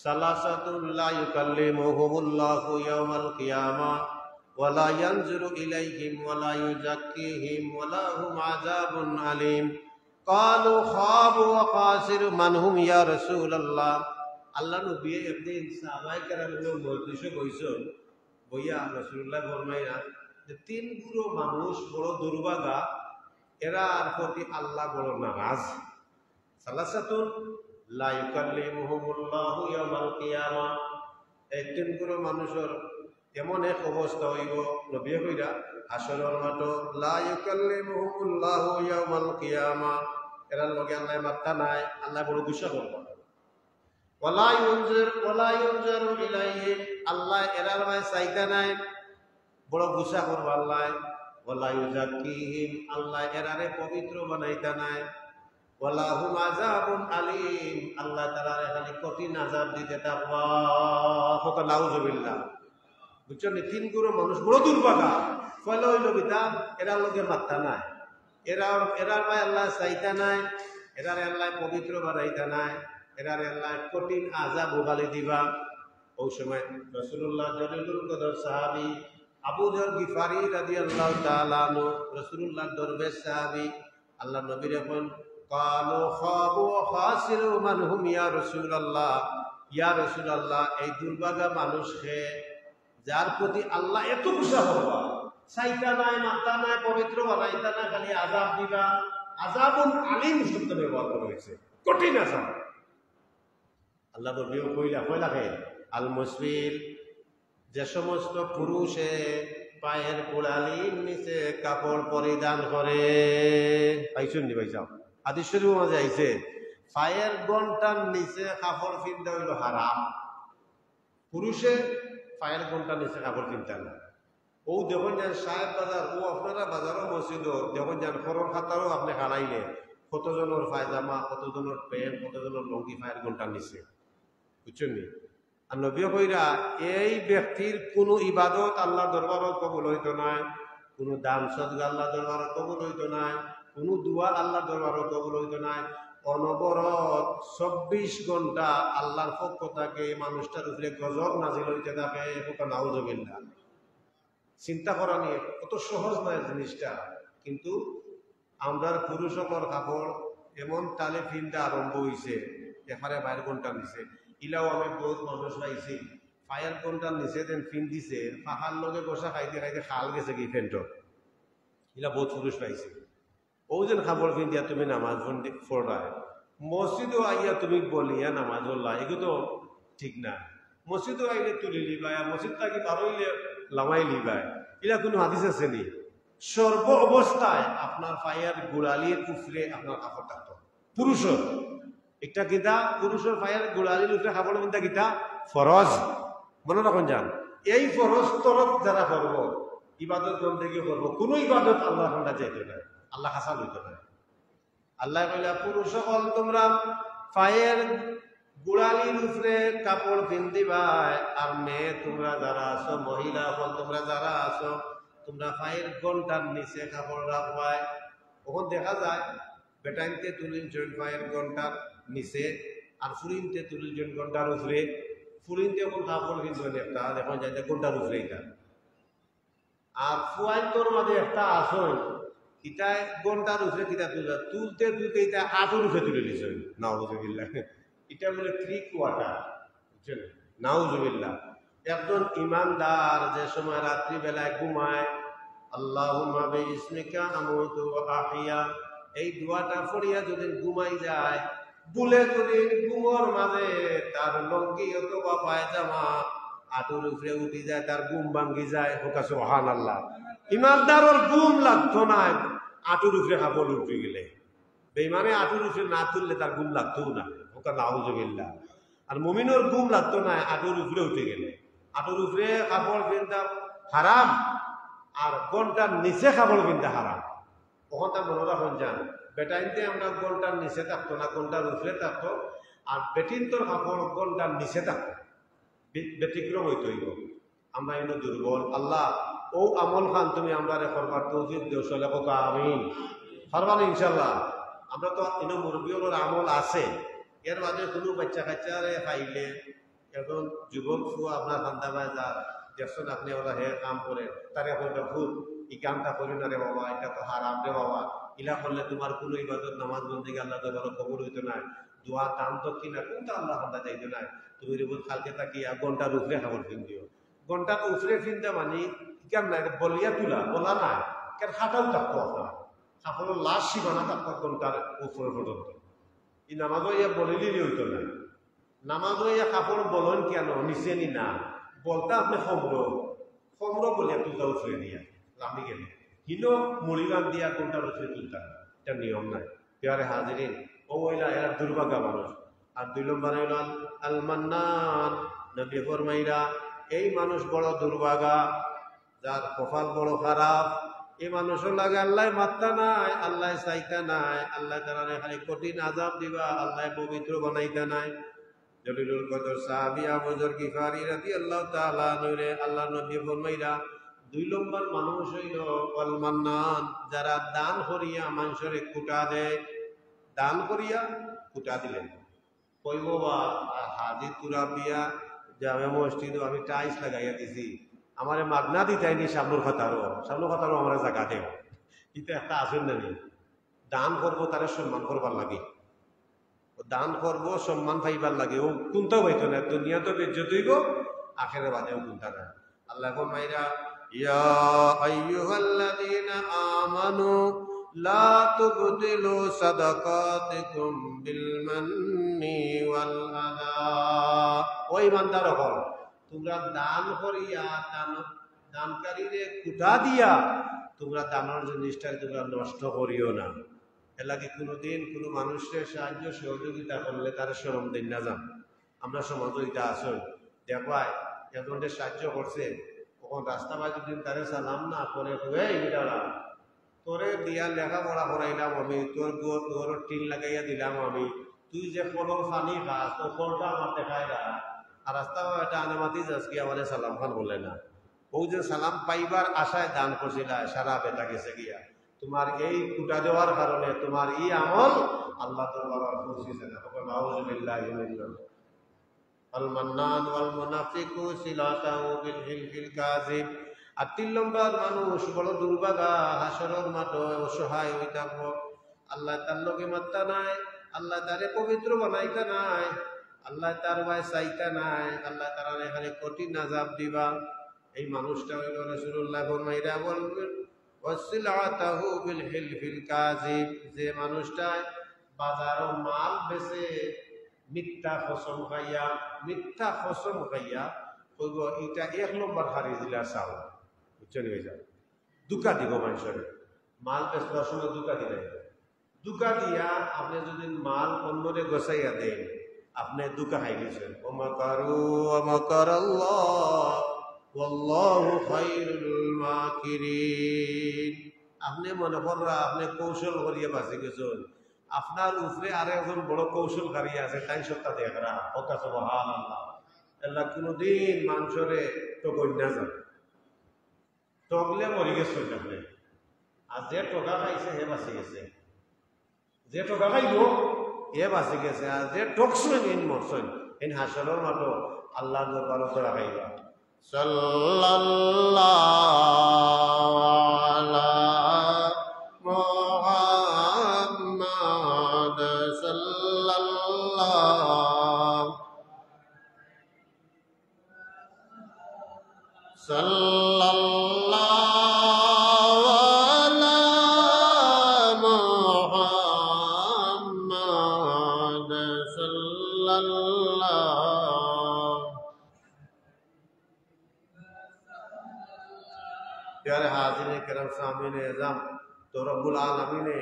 সালাসাতুন লা ইউকাল্লিমুহুমুল্লাহু ইয়াওমাল কিয়ামাহ ওয়া লা ইয়ানজুরু ইলাইহিম ওয়া লা ইউযাক্কিহিম ওয়া লাহুম আযাবুন আলীম। ক্বালু খাবু ওয়া খাসিরু মান হুম ইয়া রাসূলুল্লাহ। আল্লাহ নবী একদিন সাহাবায়ে কেরামের মজলিসে কইছেন, বইয়া রাসূলুল্লাহ ফরমাইয়া যে 3 গুরু মানুষ বড় দুর্ভাগা, এরা আর প্রতি আল্লাহ বড় নারাজ। সালাসাতুন লা ইউকাল্লিমুহুমুল্লাহু ইয়াওমাল কিয়ামাহ, এই 3 গুরু মানুষের এমন এক অবস্থা হইব, নবী কইরা হাসরের মাঠে লা ইউকাল্লিমুহুমুল্লাহু ইয়াওমাল কিয়ামাহ, এরা লগে আল্লাহ মাত্তা নাই, আল্লাহ বড় গুসা করব। ওয়ালা ইউনজারু ইলাইহিম, আল্লাহ এরার ভাই চাইতা নাই, বড় গুসা করব আল্লাহ। ওয়ালা ইউযাক্কিহিম, আল্লাহ এরারে পবিত্র বানাইতা নাই। ওয়ালা হুম আযাবুন আলীম, আল্লাহ তাআলা খালি কঠিন আযাব দিতে থাকবা। হোক নাউজুবিল্লাহ। বুঝছেন? 3 গুরু মানুষ বড় দুর্ভাগা। ফলে হইল বিতা এরা লগে মাত্তা নাই, এরার ভাই আল্লাহ চাইতা নাই, এরারে আল্লাহ পবিত্র বানাইতা নাই, এরার আল্লাহ কঠিন আযাব উগালি দিবা। ওই সময় রাসূলুল্লাহ জলিলুল কদর সাহাবী আবু যর গিফারি রাদিয়াল্লাহু তাআলা আনহু, রাসূলুল্লাহ দরবেশ সাহাবী, আল্লাহ নবীর এখন ক্বালু খাবু ওয়া খাসিরু মান হুম ইয়া রাসূলুল্লাহ। ইয়া রাসূলুল্লাহ, এই দুর্ভাগা মানুষকে যার প্রতি আল্লাহ এত গুসা করবা, চাইতা নাই, মাত্তা নাই, পবিত্র বানাইতা নাই, খালি আযাব দিবা। আযাবুন আলীম শব্দ ব্যবহার করা হয়েছে, কঠিন আযাব। আল্লাহ নবীও কইলা আল মুসবিল, যে সমস্ত পুরুষে পায়ের গোড়ালির নিচে কাপড় পরিধান করে। পাইছুন নি ভাই যাও, হাদিস শরীফের মাঝে আইছে পায়ের ঘন্টার নিচে কাপড় পিনতে হইল হারাম। পুরুষে পায়ের ঘন্টার নিচে কাপড় কিনতে না। ও দেখুন যান সাহেব বাজার, ও আপনারা বাজারও মসজিদ দেখুন যান খরর খাতারও আপনি হারাইলে কতজনের পায়জামা, কতজনের প্যান্ট, কতজনের লঙ্গি পায়ের ঘন্টার নিচে, বুঝছেন নি? আর নবী কইরা এই ব্যক্তির কোনো ইবাদত আল্লাহ দরবারত কবুল হইতো নাই, কোনো দান সদকা আল্লাহ দরবারত কবুল হইতো নাই, কোনো দুয়া আল্লাহ দরবারত কবুল হইতো নাই। অনবরত 24 ঘন্টা আল্লাহর পক্ষ থেকে এই মানুষটার উপরে গজব নাজিল হইতে থাকে। নাউজুবিল্লাহ। চিন্তা করা নিয়ে কত সহজ নয় জিনিসটা, কিন্তু আমরার পুরুষকর কাপড় এমন তালে ফিনটা আরম্ভ হয়েছে এখানে পায়ের ঘন্টার নিচে। ইলাও আমি বহুত মানুষ পাইছি পায়ের ঘন্টার নিচে দেন ফিন দিছে, পাহাড় লগে বসা খাইতে খাইতে খাল গেছে কি ফেন্ট, ইলা বহুত পুরুষ পাইছি। ও যেন কাপড় ফিন দিয়া তুমি নামাজ পড়ায়, মসজিদও আইয়া তুমি বলিয়া নামাজ পড়লা, এগুলো তো ঠিক না। মসজিদও আইলে তুলি লিবায়, মসজিদ থাকি বারোইলে লামাই লিবায়, এলা কোনো হাদিস আছে নি? সর্ব অবস্থায় আপনার পায়ের গোড়ালির উপরে আপনার কাপড় থাকতো পুরুষের। এটা কিতা পুরুষের পায়ের গোড়ালির উপরে কাপড় কিনতা কিতা ফরজ, মনে রাখুন যান। এই ফরজ তরফ যারা করবো, ইবাদত বন্দেগী করবো, কোন ইবাদত আল্লাহ ঠান্ডা চাইতে না, আল্লাহ হাসা লইতে না। আল্লাহ কইলা পুরুষ সকল তোমরা পায়ের গোড়ালির উপরে কাপড় পিন্দিবাই, আর মেয়ে তোমরা যারা আছো, মহিলা হল তোমরা যারা আছো, তোমরা পায়ের ঘন্টার নিচে কাপড় রাখবাই। তখন দেখা যায় বেটাইনতে তুলিন জন পায়ের ঘন্টার নিচে, আর ফুরিনতে তুলিন জন ঘন্টার উপরে। ফুরিনতে এখন কাপড় কিনবেন একটা, দেখুন যায় ঘন্টার উপরে এটা। আর ফুয়াইন্তর মাঝে একটা আসল, ইটা ঘন্টার উপরে কিতা তুলে তুলতে তুলতে এটা আটর উপরে তুলে নিছে। নাউজুবিল্লাহ। এটা বলে 3 কোয়ার্টার, বুঝছেন? নাউজুবিল্লাহ। একজন ইমানদার যে সময় রাত্রি বেলায় ঘুমায়, আল্লাহুম্মা বিইসমিকা আমুতু ওয়া আহইয়া, এই দোয়াটা পড়িয়া যদি ঘুমাই যায়, ভুলে যদি ঘুমোর মাঝে তার লঙ্গি অথবা পায়জামা আঁটুর উপরে উঠি যায়, তার ঘুম ভাঙ্গি যায়, হোকা সুবহানাল্লাহ। ইমানদারের ঘুম লাগতো না আঁটুর উপরে কাপড় উঠে গেলে, বেঈমানে আঁটুর উপরে না তুললে তার ঘুম লাগতো না, হোকা নাউজুবিল্লাহ। আর মুমিনের ঘুম লাগতো না আঁটুর উপরে উঠে গেলে। আঁটুর উপরে কাপড় পিনতা হারাম, আর ঘন্টার নিচে কাপড় পিনতা হারাম। কখন তার মনে রাখুন যান, বেটাইনতে আমরা ঘন্টার নিচে থাকতো না, ঘন্টার উপরে থাকতো। আর বেটিন তোর কাপড় ঘন্টার নিচে থাকতো, ব্যতিক্রম হইতে হইব। আমরা এনে দুর্বল, আল্লাহ ও আমল খান তুমি আমরা করবার তৌফিক দেও, চলে কত আমিন পারবান ইনশাল্লাহ। আমরা তো এনে মুরব্বীর আমল আছে, এর মাঝে কোনো বাচ্চা কাচ্চারে খাইলে এখন যুবক ফুয়া আপনার ঠান্ডা পায় যা দেখছেন আপনি ওরা হে কাম করে, তারে আপনার খুব এই কামটা করি না রে বাবা, এটা তো হারাম রে বাবা, ইলা করলে তোমার কোনো ইবাদত নামাজ বন্দিকে আল্লাহ তো ভালো খবর হইতো না, দোয়া দান দক্ষিণ না কোনটা আল্লাহ ঠান্ডা চাইতো না। তুমি রেবুল খালকে তাকিয়া ঘন্টার উপরে খাবার ফিন দিও, ঘন্টার উপরে ফিনতে মানে কেন না বলিয়া তুলা বলা না, কেন খাটাও থাকতো আপনার কাপড়ের লাশ সীমানা থাকতো ঘন্টার উপরে পর্যন্ত। এই নামাজও ইয়া বলিলেই হইতো না, নামাজও ইয়া কাপড় বলেন কেন নিচে নি না বলতে আপনি খমর বলিয়া তুলতা উঠে দিয়া লামি গেলে হিনো মুড়ি গান দিয়া কোনটা উঠে তুলতা, এটা নিয়ম নাই। পেয়ারে হাজিরিন ও ওইলা এরা দুর্ভাগা মানুষ। আর 2 নম্বর হইল আল মান্নান, নবী ফরমাইরা এই মানুষ বড় দুর্ভাগা, যার কপাল বড় খারাপ। এই মানুষের লাগে আল্লাহ মাত্তা নাই, আল্লাহ চাইতা নাই, আল্লাহ তারা খালি কঠিন আযাব দিবা, আল্লাহ পবিত্র বানাইতা নাই। জলিলুল কদর সাহাবী আবু যর গিফারী রাদিয়াল্লাহু তাআলা নইরে আল্লাহ নবী ফরমাইরা 2 নম্বর মানুষ হইল আল মান্নান, যারা দান করিয়া মানুষের কুটা দেয়, দান করিয়া কুটা দিলেন। কইব বা হাজি তুরাবিয়া জামে মসজিদ আমি টাইলস লাগাইয়া দিছি, আমারে মাগনা দিতাইনি সামনের খাতারও আমার জায়গা দেও, এটা একটা আসেন না নি। দান করবো তারা সম্মান করবার লাগে, দান করবো সম্মান পাইবার লাগে, ও কোনটাও হইতো না, দুনিয়া তো বেজ্জত হইব, আখেরে বাদেও কোনটা না। আল্লাহ মাইরা ইয়া আইয়ুহাল্লাযীনা আমানু লা তুবতিলু সাদাকাতিকুম বিল মান্নি ওয়াল আযা, ও ইমানদার হল তোমরা দান করিয়া দানকারীরে কুটা দিয়া তোমরা দানের জিনিসটা তোমরা নষ্ট করিও না। এলাকে কোনোদিন কোনো মানুষের সাহায্য সহযোগিতা করলে তারা শরম দিন না যান। আমরা সমাজটা আসল দেখবাই একজনকে সাহায্য করছে, তখন রাস্তা বাই যদি তারে সালাম না করে তোরে দিয়া লেখাপড়া করাইলাম আমি, তোর টিন লাগাইয়া দিলাম আমি, তুই যে কলম ফানি খাস তোর কলটা আমার দেখায় না, আর রাস্তা এটা আনে মাতি যাস কি আমার সালাম খান বলে না। ও যে সালাম পাইবার আশায় দান করছিল সারা বেটা গেছে গিয়া, তোমার এই কুটা দেওয়ার কারণে তোমার এই আমল আল্লাহ দরবারে পৌঁছেছে না। নাউযুবিল্লাহি মিনাল আল মান্নান ওয়াল মুনাফিকু সিলাতাহু বিল হিলফিল কাযিব। আর 3 নম্বর মানুষ বড় দুর্ভাগা, হাসরের মাঠে অসহায় হই থাকবো, আল্লাহ তার লগে মাত্তা নাই, আল্লাহ তারে পবিত্র বানাইতা নাই, আল্লাহ তার ভাই চাইতা নাই, আল্লাহ তারা এখানে কঠিন আযাব দিবা। এই মানুষটা হইল রাসূলুল্লাহ ফরমাইরা বলবেন ওয়াসিলাতাহু বিল হিলফিল কাযিব, যে মানুষটা বাজারও মাল বেচে মিথ্যা কসম খাইয়া কইব এটা 1 নম্বর হারি দিলা চাও, বুঝছেন হয়ে যাবে দুকা দিব মানুষের মাল বেচবার সময় দুকা দিয়া আপনি যদি মাল অন্যরে গোছাইয়া দেন আপনি দুকা খাই দিয়েছেন। ওমাকারু ওমাকারাল্লাহ ওয়াল্লাহু খায়রুল মাকিরিন। আপনি মনে কররা আপনি কৌশল করিয়া বাঁচি গেছেন, আপনার উপরে আর একজন বড় কৌশলকারী আছে, তাই সত্তা দেখরা ওকা সুবহানাল্লাহ। আল্লাহ কোনদিন মানুষরে টকই না যান, টকলে মরি গেছে আপনি, আর যে টকা খাইছে হে বাঁচি গেছে, যে টকা খাইব এ বাঁচি গেছে, আর যে টকছেন ইন মরছেন ইন হাসরের মাঠে আল্লাহর দরবারে তোরা খাইবা। সাল্লাল্লাহু আলা মুহাম্মাদ সাল্লাল্লাহু সাল্লাল্লাহু আলা মুহাম্মাদ সাল্লাল্লাহু। প্যারে হাজিরে কেরাম সামিনে এজাম, তো রব্বুল আলামিনে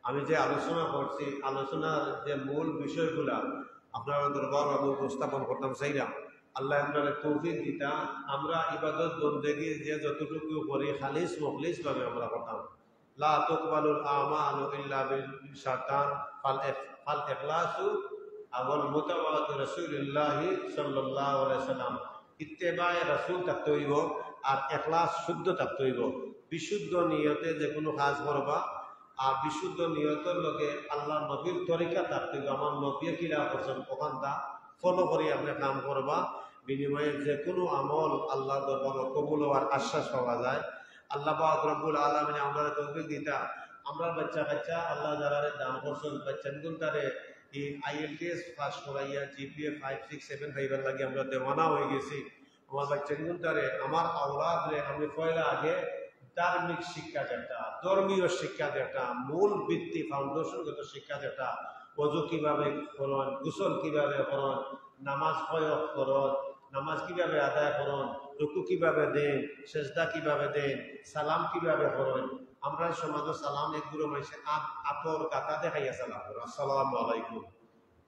আমি যে আলোচনা করছি, আলোচনার যে মূল বিষয়গুলা আপনারা দরবার উপস্থাপন করতাম চাইলাম। আল্লাহ আপনারা তৌফিক দিতা, আমরা ইবাদত বন্দেগী যে যতটুকু করি খালিস মুখলিস ভাবে আমরা করতাম। লা তুকবালুল আমালু ইল্লা বিল শাতান ফাল ইখলাসু আওয়াল মুতাওয়াতু রাসূলুল্লাহি সাল্লাল্লাহু আলাইহি সাল্লাম। ইত্তেবায়ে রাসূল থাকতে হইব আর ইখলাস শুদ্ধ থাকতে হইব। বিশুদ্ধ নিয়তে যে কোনো কাজ করবা আর বিশুদ্ধ নিয়তের লগে আল্লাহ নবীর তরিকা থাকতে হইব। আমার নবী কিরা করছেন ওখানটা ফলো করে আপনি কাম করবা, বিনিময়ে যে কোনো আমল আল্লাহ দরবারে কবুল হওয়ার আশ্বাস পাওয়া যায়। আল্লাহ পাক রব্বুল আলামিন আমরা তৌফিক দিতা। আমরা বাচ্চা কাচ্চা আল্লাহ যারা দান করছেন বাচ্চাগুন তারে এই IELTS পাস করাইয়া GPA 5, 6, 7 পাইবার লাগে আমরা দেওয়ানা হয়ে গেছি। আমার বাচ্চাগুন তারে আমার আওলাদ রে আমি পয়লা আগে ধার্মিক শিক্ষা যেটা, ধর্মীয় শিক্ষা যেটা, মূল ভিত্তি ফাউন্ডেশনগত শিক্ষা যেটা, ওযু কিভাবে করন, গোসল কিভাবে করন, নামাজ প্রয়োগ করন, নামাজ কিভাবে আদায় করন, রুকু কিভাবে দেন, সেজদা কিভাবে দেন, সালাম কিভাবে করেন। আমরা সমাজে সালাম একগুলো মাইসে আতর গাতা দেখাইয়া সালাম করো, আসসালামু আলাইকুম।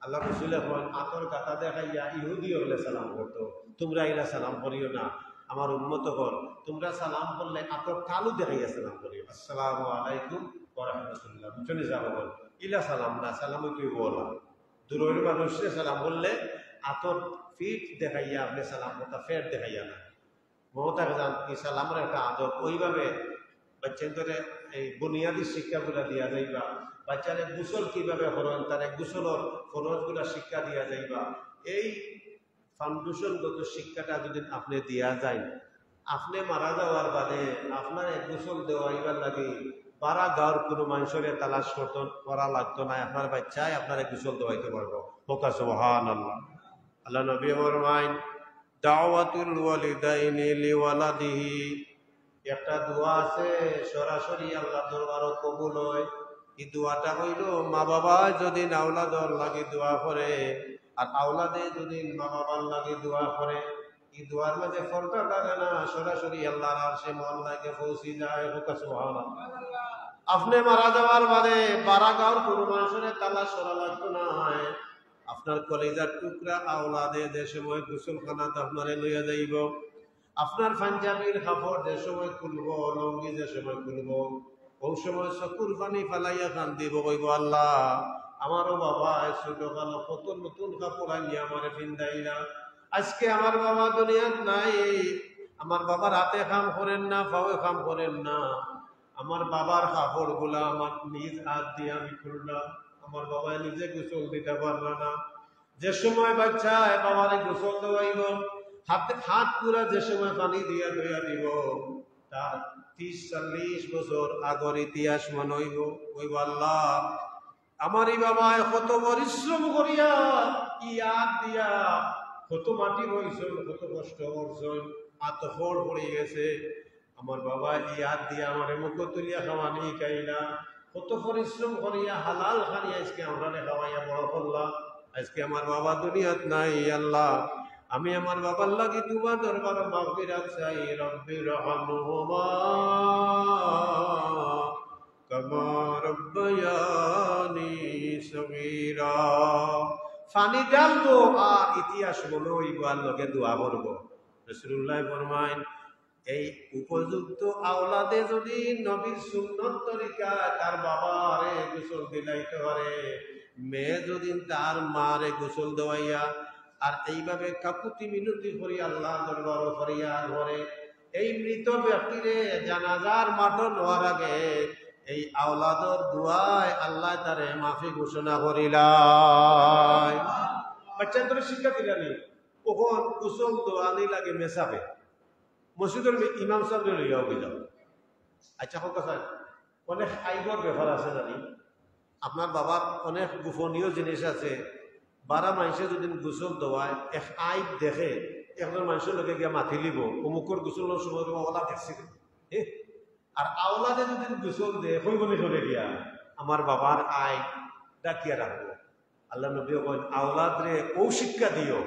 আল্লাহ রাসূল বলেন আতর গাতা দেখাইয়া ইহুদি হলে সালাম করতো, তোমরা এরা সালাম করিও না। আমার উন্মত কর, তোমরা সালাম করলে আতর কালু দেখাইয়া সালাম করিও, আসসালামু আলাইকুম ওয়া রাহমাতুল্লাহ। বুঝছেন যাব বল ইলা সালাম না, সালামই তুই বলা। দূরের মানুষে সালাম বললে আতর ফিট দেখাইয়া আপনি সালাম করতা, ফের দেখাইয়া না। মমতা জান কি সালামের একটা আদব ওইভাবে বাচ্চাদের এই বুনিয়াদী শিক্ষাগুলা দিয়া যাইবা। বাচ্চাদের গোসল কিভাবে হরণ, তার গোসলের ফরজগুলা শিক্ষা দিয়া যাইবা। এই ফাউন্ডেশনগত শিক্ষাটা যদি আপনি দিয়া যায়, আপনি মারা যাওয়ার বাদে আপনার এক গোসল দেওয়াইবার লাগে বারা গাঁর কোনো মানুষের তালাশ করা লাগতো না, আপনার বাচ্চায় আপনার এক গোসল দেওয়াইতে পারবো। হোকা সুবহানাল্লাহ। আল্লাহ নবী ফরমায় দাওয়াতুল ওয়ালিদাইনি লিওয়ালাদিহি, একটা দোয়া আছে সরাসরি আল্লাহ দরবারে কবুল হয়। এই দোয়াটা হইল মা বাবা যদি আওলাদর লাগে দোয়া করে আর আওলাদে যদি মা বাবার লাগে দোয়া করে, এই দোয়ার মাঝে ফলটা লাগে না, সরাসরি আল্লাহর আরশে মওলাকে পৌঁছে যায়। সুবহানাল্লাহ। আপনি মারা যাওয়ার বাদে বারাগাঁওর কোনো মানুষের তালাশ করা লাগতো না। আপনার কলেজার টুকরা আওলাদে যে সময় গোসলখানাতে আপনারে লইয়া যাইব, আপনার পাঞ্জাবির কাপড় যে সময় খুলব, লঙ্গি যে সময় খুলব, ওই সময় চকুর পানি ফালাইয়া কান দিব, কইব আল্লাহ আমারও বাবা ছোট কালো কত নতুন কাপড় আনিয়ে আমারে পিন্দাইলা। আজকে আমার বাবা দুনিয়াত নাই, আমার বাবার হাতে কাম করেন না, পায়ে কাম করেন না, আমার বাবার কাপড় গুলা আমার নিজ হাত দিয়ে আমি খুললাম। আমার বাবা নিজে গোসল দিতে পারল না। যে সময় বাচ্চা বাবারে গোসল দেওয়াইব, হাত পুরা যে সময় পানি দিয়া ধুইয়া দিব, তার 30-40 বছর আগর ইতিহাস মনে হইব। কইব আল্লাহ আমার এই বাবা কত পরিশ্রম করিয়া ইয়াদ দিয়া কত মাটি বইছেন, কত কষ্ট করছেন, আত ফল পড়ে গেছে, আমার বাবা ইয়াদ দিয়া আমার মুখ তুলিয়া খাওয়ানি খাইলা, কত পরিশ্রম করিয়া হালাল খানি আজকে আমরা খাওয়াইয়া বড় করলাম। আজকে আমার বাবা দুনিয়াত নাই। আল্লাহ আমি আমার বাবার লাগি তোমার দরবার মাগফিরাত চাই। রব্বি রহমহুমা কামা রব্বায়ানি সগীরা। ফানি ডালবো আর ইতিহাস মনে হইব আর লগে দোয়া করব। রাসূলুল্লাহ ফরমায় এই উপযুক্ত আওলাদে যদি নবীর সুন্নত তরিকা তার বাবারে গোসল দিলাইতে পারে, মেয়ে যদি তার মারে গোসল দেওয়াইয়া আর এইভাবে কাকুতি মিনতি করি আল্লাহ দরবার ফরিয়াদ করে, এই মৃত ব্যক্তিরে জানাজার মাঠন হওয়ার আগে এই আওলাদর দুয়ায় আল্লাহ তারে মাফি ঘোষণা করিলাই। বাচ্চাদের শিক্ষা দিলানি কখন গোসল দোয়ানি লাগে মেসাবে মসজিদের ইমাম সাহেব লইয়াও যাও। আচ্ছা হোক স্যার, অনেক আইবর ব্যাপার আছে জানি, আপনার বাবার অনেক গোপনীয় জিনিস আছে। বারা মানুষে যদি গোসল দেওয়ায় এক আইব দেখে একজন মানুষের লোকে গিয়া মাথি লিব অমুকর গোসলের সময় ওলা দেখছি আর আওলাদে যদি গোসল দে হইবনি ধরে গিয়া আমার বাবার আয় ডাকিয়া রাখবো। আল্লাহ নবী বলেন আওলাদ রে ও শিক্ষা দিও,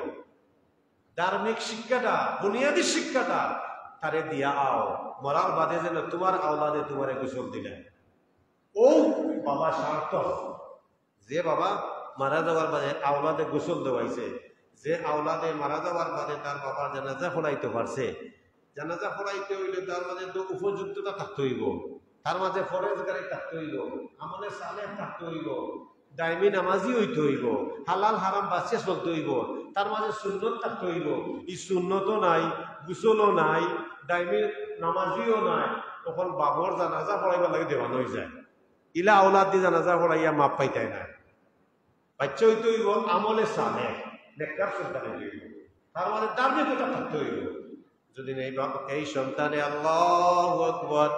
ধার্মিক শিক্ষাটা, বুনিয়াদী শিক্ষাটা তারে দিয়া আও, মরার বাদে যেন তোমার আওলাদে তোমারে গোসল দিলে। ও বাবা স্বার্থ, যে বাবা মারা যাওয়ার বাদে আওলাদে গোসল দেওয়াইছে, যে আওলাদে মারা যাওয়ার বাদে তার বাবার জানাজা পড়াইতে পারছে, জানাজা পড়াইতে হইলে তার মাঝে তো উপযুক্ততা থাকতে হইব, তার মাঝে ফরেজগারি থাকতে হইব, আমলে সালেহ থাকতে হইব, দাইমি নামাজি হইতে হইব, হালাল হারাম বাঁচিয়ে চলতে হইব, তার মাঝে সুন্নত থাকতে হইব। এই সুন্নতও নাই, গোসলও নাই, দাইমি নামাজিও নাই, তখন বাবর জানাজা পড়াইবার লাগে দেওয়ানো হয়ে যায়। ইলা আওলাদ দিয়ে জানাজা পড়াইয়া মাপ পাইতাই না। বাচ্চা হইতে হইব আমলে সালেহ, নেককার সন্তান হইতে হইব, তার মানে ধার্মিকতা থাকতে হইব। যদি এই সন্তানে আল্লাহু আকবার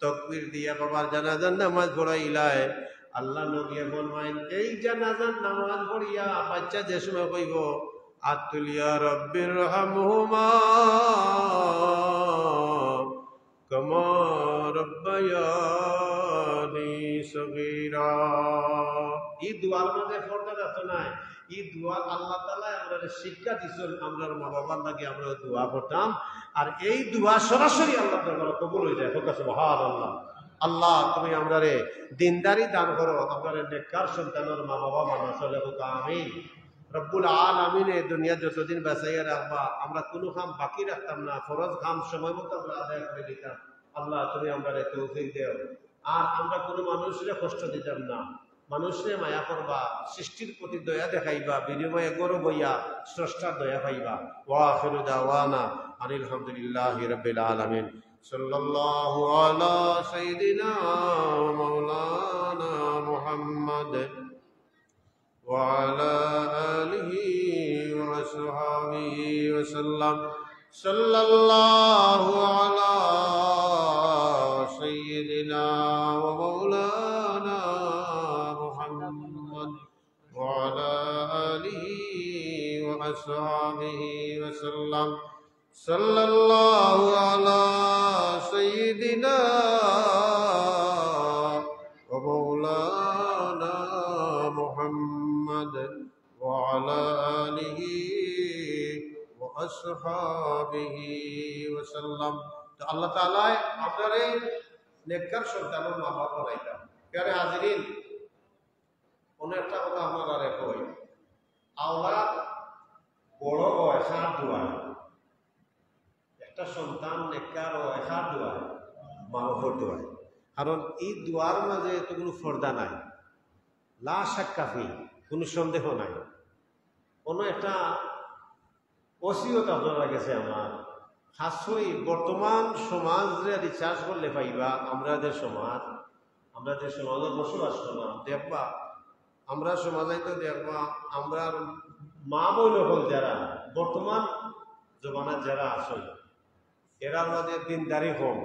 তাকবীর দিয়া বাবার জানাজার নামাজ পড়াইলায়, আল্লাহ নবী ফরমাইন এই জানাজার নামাজ পড়িয়া বাচ্চা যে সময় কইব আতুলিয়া রব্বির রহমহুমা কামা রব্বায়ানি সগীরা, এই দুয়ার মাঝে পড়তে যাচ্ছ না, এই দোয়া আল্লাহ তাআলা আমরা শিক্ষা দিচ্ছেন, আমরা মা বাবার লাগে আমরা দোয়া করতাম, আর এই দোয়া সরাসরি আল্লাহ দরবারে কবুল হয়ে যায়। সুবহানাল্লাহ। আল্লাহ তুমি আমরা রে দিনদারি দান করো, আমরা নেককার সন্তানের মা বাবা বানা চলে হোক, আমিন। রব্বুল আলামিন এই দুনিয়া যতদিন বাঁচাইয়া রাখবা, আমরা কোনো কাম বাকি রাখতাম না, ফরজ কাম সময় মতো আমরা আদায় করে দিতাম। আল্লাহ তুমি আমরা রে তৌফিক দেও, আর আমরা কোনো মানুষের কষ্ট দিতাম না, মানুষে মায়া করবা, সৃষ্টির প্রতি দয়া দেখাইবা, বিনিময়ে গৌরব হইয়া স্রষ্টার দয়া পাইবা। ওয়া আখিরু দাওয়ানা আনিল হামদুলিল্লাহি রাব্বিল আলামিন। সাল্লাল্লাহু আলা সাইয়্যিদিনা মাওলানা মুহাম্মদ ওয়া আলা আলিহি ওয়া আসহাবিহি ওয়া সাল্লাম। সাল্লাল্লাহু আলা সাইয়্যিদিনা ওয়া মাওলানা وعلى آله وأصحابه وسلم. صلى الله على سيدنا ومولانا محمد وعلى آله وأصحابه وسلم. তো আল্লাহ তাআলা আপনার এই নেককার সন্তানের মা বাবা বানাইতা। প্যারে হাজিরিন, কোনো একটা কথা আপনারা রেখই, আওলাদ বড় হয় হাত দোয়ায়, একটা সন্তান নেককার হয় হাত দোয়ায়, মা বাবার দোয়ায়। কারণ এই দোয়ার মাঝে তো কোনো ফর্দা নাই, লা শাক্কাফি, কোনো সন্দেহ নাই। কোনো একটা ওসিয়ত আপনারা গেছে আমার, খাস করে বর্তমান সমাজে রিসার্চ করলে পাইবা, আমরা যে সমাজে বসবাস করলাম দেখবা, আমরা সমাজে তো দেখবা আমরা মা বইল হল যারা বর্তমান জমানার যারা আসল, এরা আমাদের দিনদারি কম।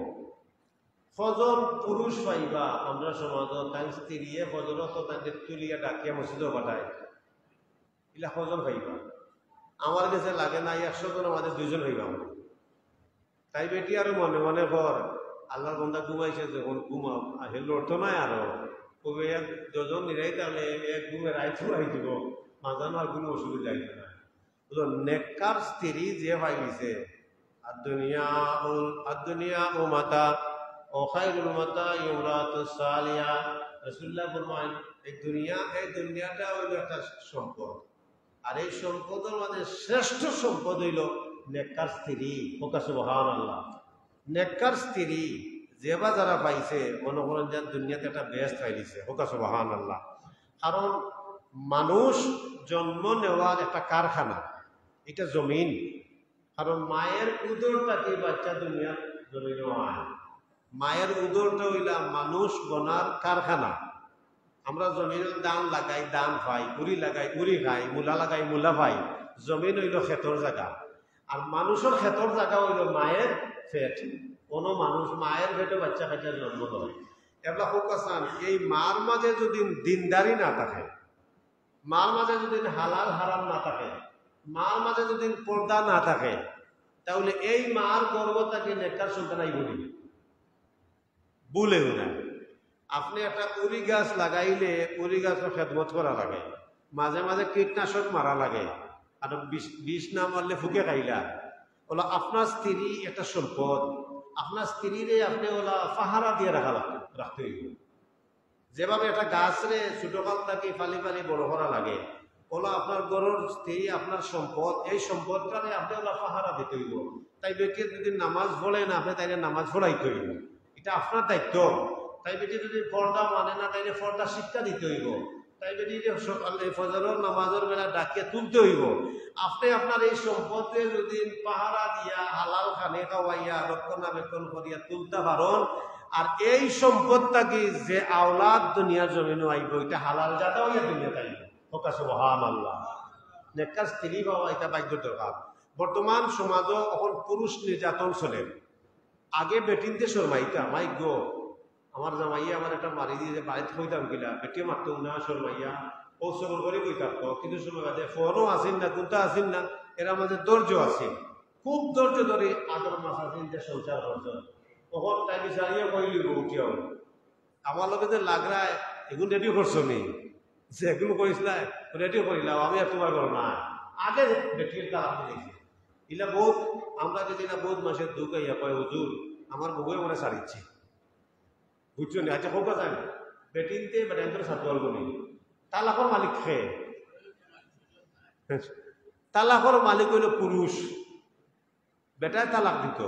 ফজর পুরুষ পাইবা আমরা সমাজত, তাই স্ত্রীয়ে ফজরত তাদের তুলিয়া ডাকিয়া মসজিদও পাঠায়, এগুলা ফজর পাইবা। আমার কাছে লাগে না 100 জন আমাদের 2 জন হইবা। তাই বেটি আরো মনে মনে কর আল্লাহর বন্দা ঘুমাইছে, যখন ঘুমাও হেল অর্থ নাই, আরো কবে 2 জন নিরাই তাহলে এক ঘুমের আইথু আই দিব, মাঝানো আর কোনো অসুবিধা হইবে না। নেককার স্ত্রী যে পাইছে, আদ-দুনিয়া ও মাতা ও খায়রুল মাতা ইমরাতুস সালিহা। রাসূলুল্লাহ ফরমায় এই দুনিয়াটা হইল একটা সম্পদ, আর এই সম্পদের মধ্যে শ্রেষ্ঠ সম্পদ হইল নেককার স্ত্রী। সুবহানাল্লাহ। নেককার স্ত্রী যেবা যারা পাইছে মনে করেন যে দুনিয়াতে একটা বেস্ট পাইছে। সুবহানাল্লাহ। কারণ মানুষ জন্ম নেওয়ার একটা কারখানা, এটা জমিন। কারণ মায়ের উদরটাকে বাচ্চা দুনিয়ার জমিন হয়, মায়ের উদরটা হইলা মানুষ বনার কারখানা। আমরা জমিনের দান লাগাই দান পাই, উড়ি লাগাই উড়ি খাই, মূলা লাগাই মূলা পাই। জমিন হইল ক্ষেতর জায়গা, আর মানুষের ক্ষেতর জায়গা হইল মায়ের পেট। কোনো মানুষ মায়ের পেটে বাচ্চা কাচ্চা জন্ম দেয়। এগুলা ফোকাসান এই মার মাঝে যদি দিনদারি না থাকে, মার মাঝে যদি হালাল হারাম না থাকে, মার মাঝে যদি পর্দা না থাকে তাহলে এই মার গর্ভটাকে নেককার সন্তান আইব বলেও না। আপনি একটা উরি গাছ লাগাইলে উরি গাছের খেদমত করা লাগে, মাঝে মাঝে কীটনাশক মারা লাগে, আর বিষ না মারলে ফুকে খাইলা। ওলা আপনার স্ত্রী একটা সম্পদ, আপনার স্ত্রীরে আপনি ওলা পাহারা দিয়ে রাখতে হইব। যেভাবে একটা গাছরে ছোটকাল থেকে ফালি ফালি বড় করা লাগে, ওলা আপনার গরুর স্ত্রী আপনার সম্পদ, এই সম্পদটারে আপনি ওলা পাহারা দিতে হইব। তাই বেটি যদি নামাজ পড়ে না, আপনি তাইলে নামাজ পড়াইতে হইব, এটা আপনার দায়িত্ব। তাই বেটি যদি পর্দা মানে না, তাইলে পর্দা শিক্ষা দিতে হইব। তাই বেটি ফজরের নামাজের বেলা ডাকিয়ে তুলতে হইব। আপনি আপনার এই সম্পদে যদি পাহারা দিয়া হালাল খানে খাওয়াইয়া রক্ষণাবেক্ষণ করিয়া তুলতে পারেন, আর এই সম্পদটাকে যে আওলাদ দুনিয়ার জমিনে আইব, এটা হালাল জাদা হইয়া দুনিয়াতে আইব। সুবহানাল্লাহ। নেককার স্ত্রী পাওয়া এটা বাধ্য দরকার। বর্তমান সমাজও এখন পুরুষ নির্যাতন চলে। আগে বেটিনতে শর্মাইতা, মাই গো আমার জামাইয়া আমার একটা মারি দিয়ে বাড়িতে হইতাম কিনা, বেটিও মারত না, শর্মাইয়া ও সবর করে বই থাকতো। কিন্তু সময় বাদে ফোনও আসেন না, কোনটা আসেন না, এরা আমাদের ধৈর্য আছে, খুব ধৈর্য ধরে আদর মাস আসেন যে সংসার করছেন। তখন তাই বিচারিয়ে কইলি উঠিও আমার লোকে যে লাগরায় এগুলো রেডিও করছো নি, যে এগুলো করিসলাই রেডিও করিলাম, আমি আর তোমার করো না। আগে বেটির তালাক দিয়েছি ইলা বহুত, আমরা যদি না বহুত মাসের দুঃখ ইয়া কয় হুজুর আমার বউয়ে মনে সারিচ্ছি, বুঝছো না? আচ্ছা হোক যায় বেটিনতে বেটান্তর সাতোয়াল বলি তালাকর মালিক খেয়ে, তালাকর মালিক হইল পুরুষ, বেটায় তালাক দিত,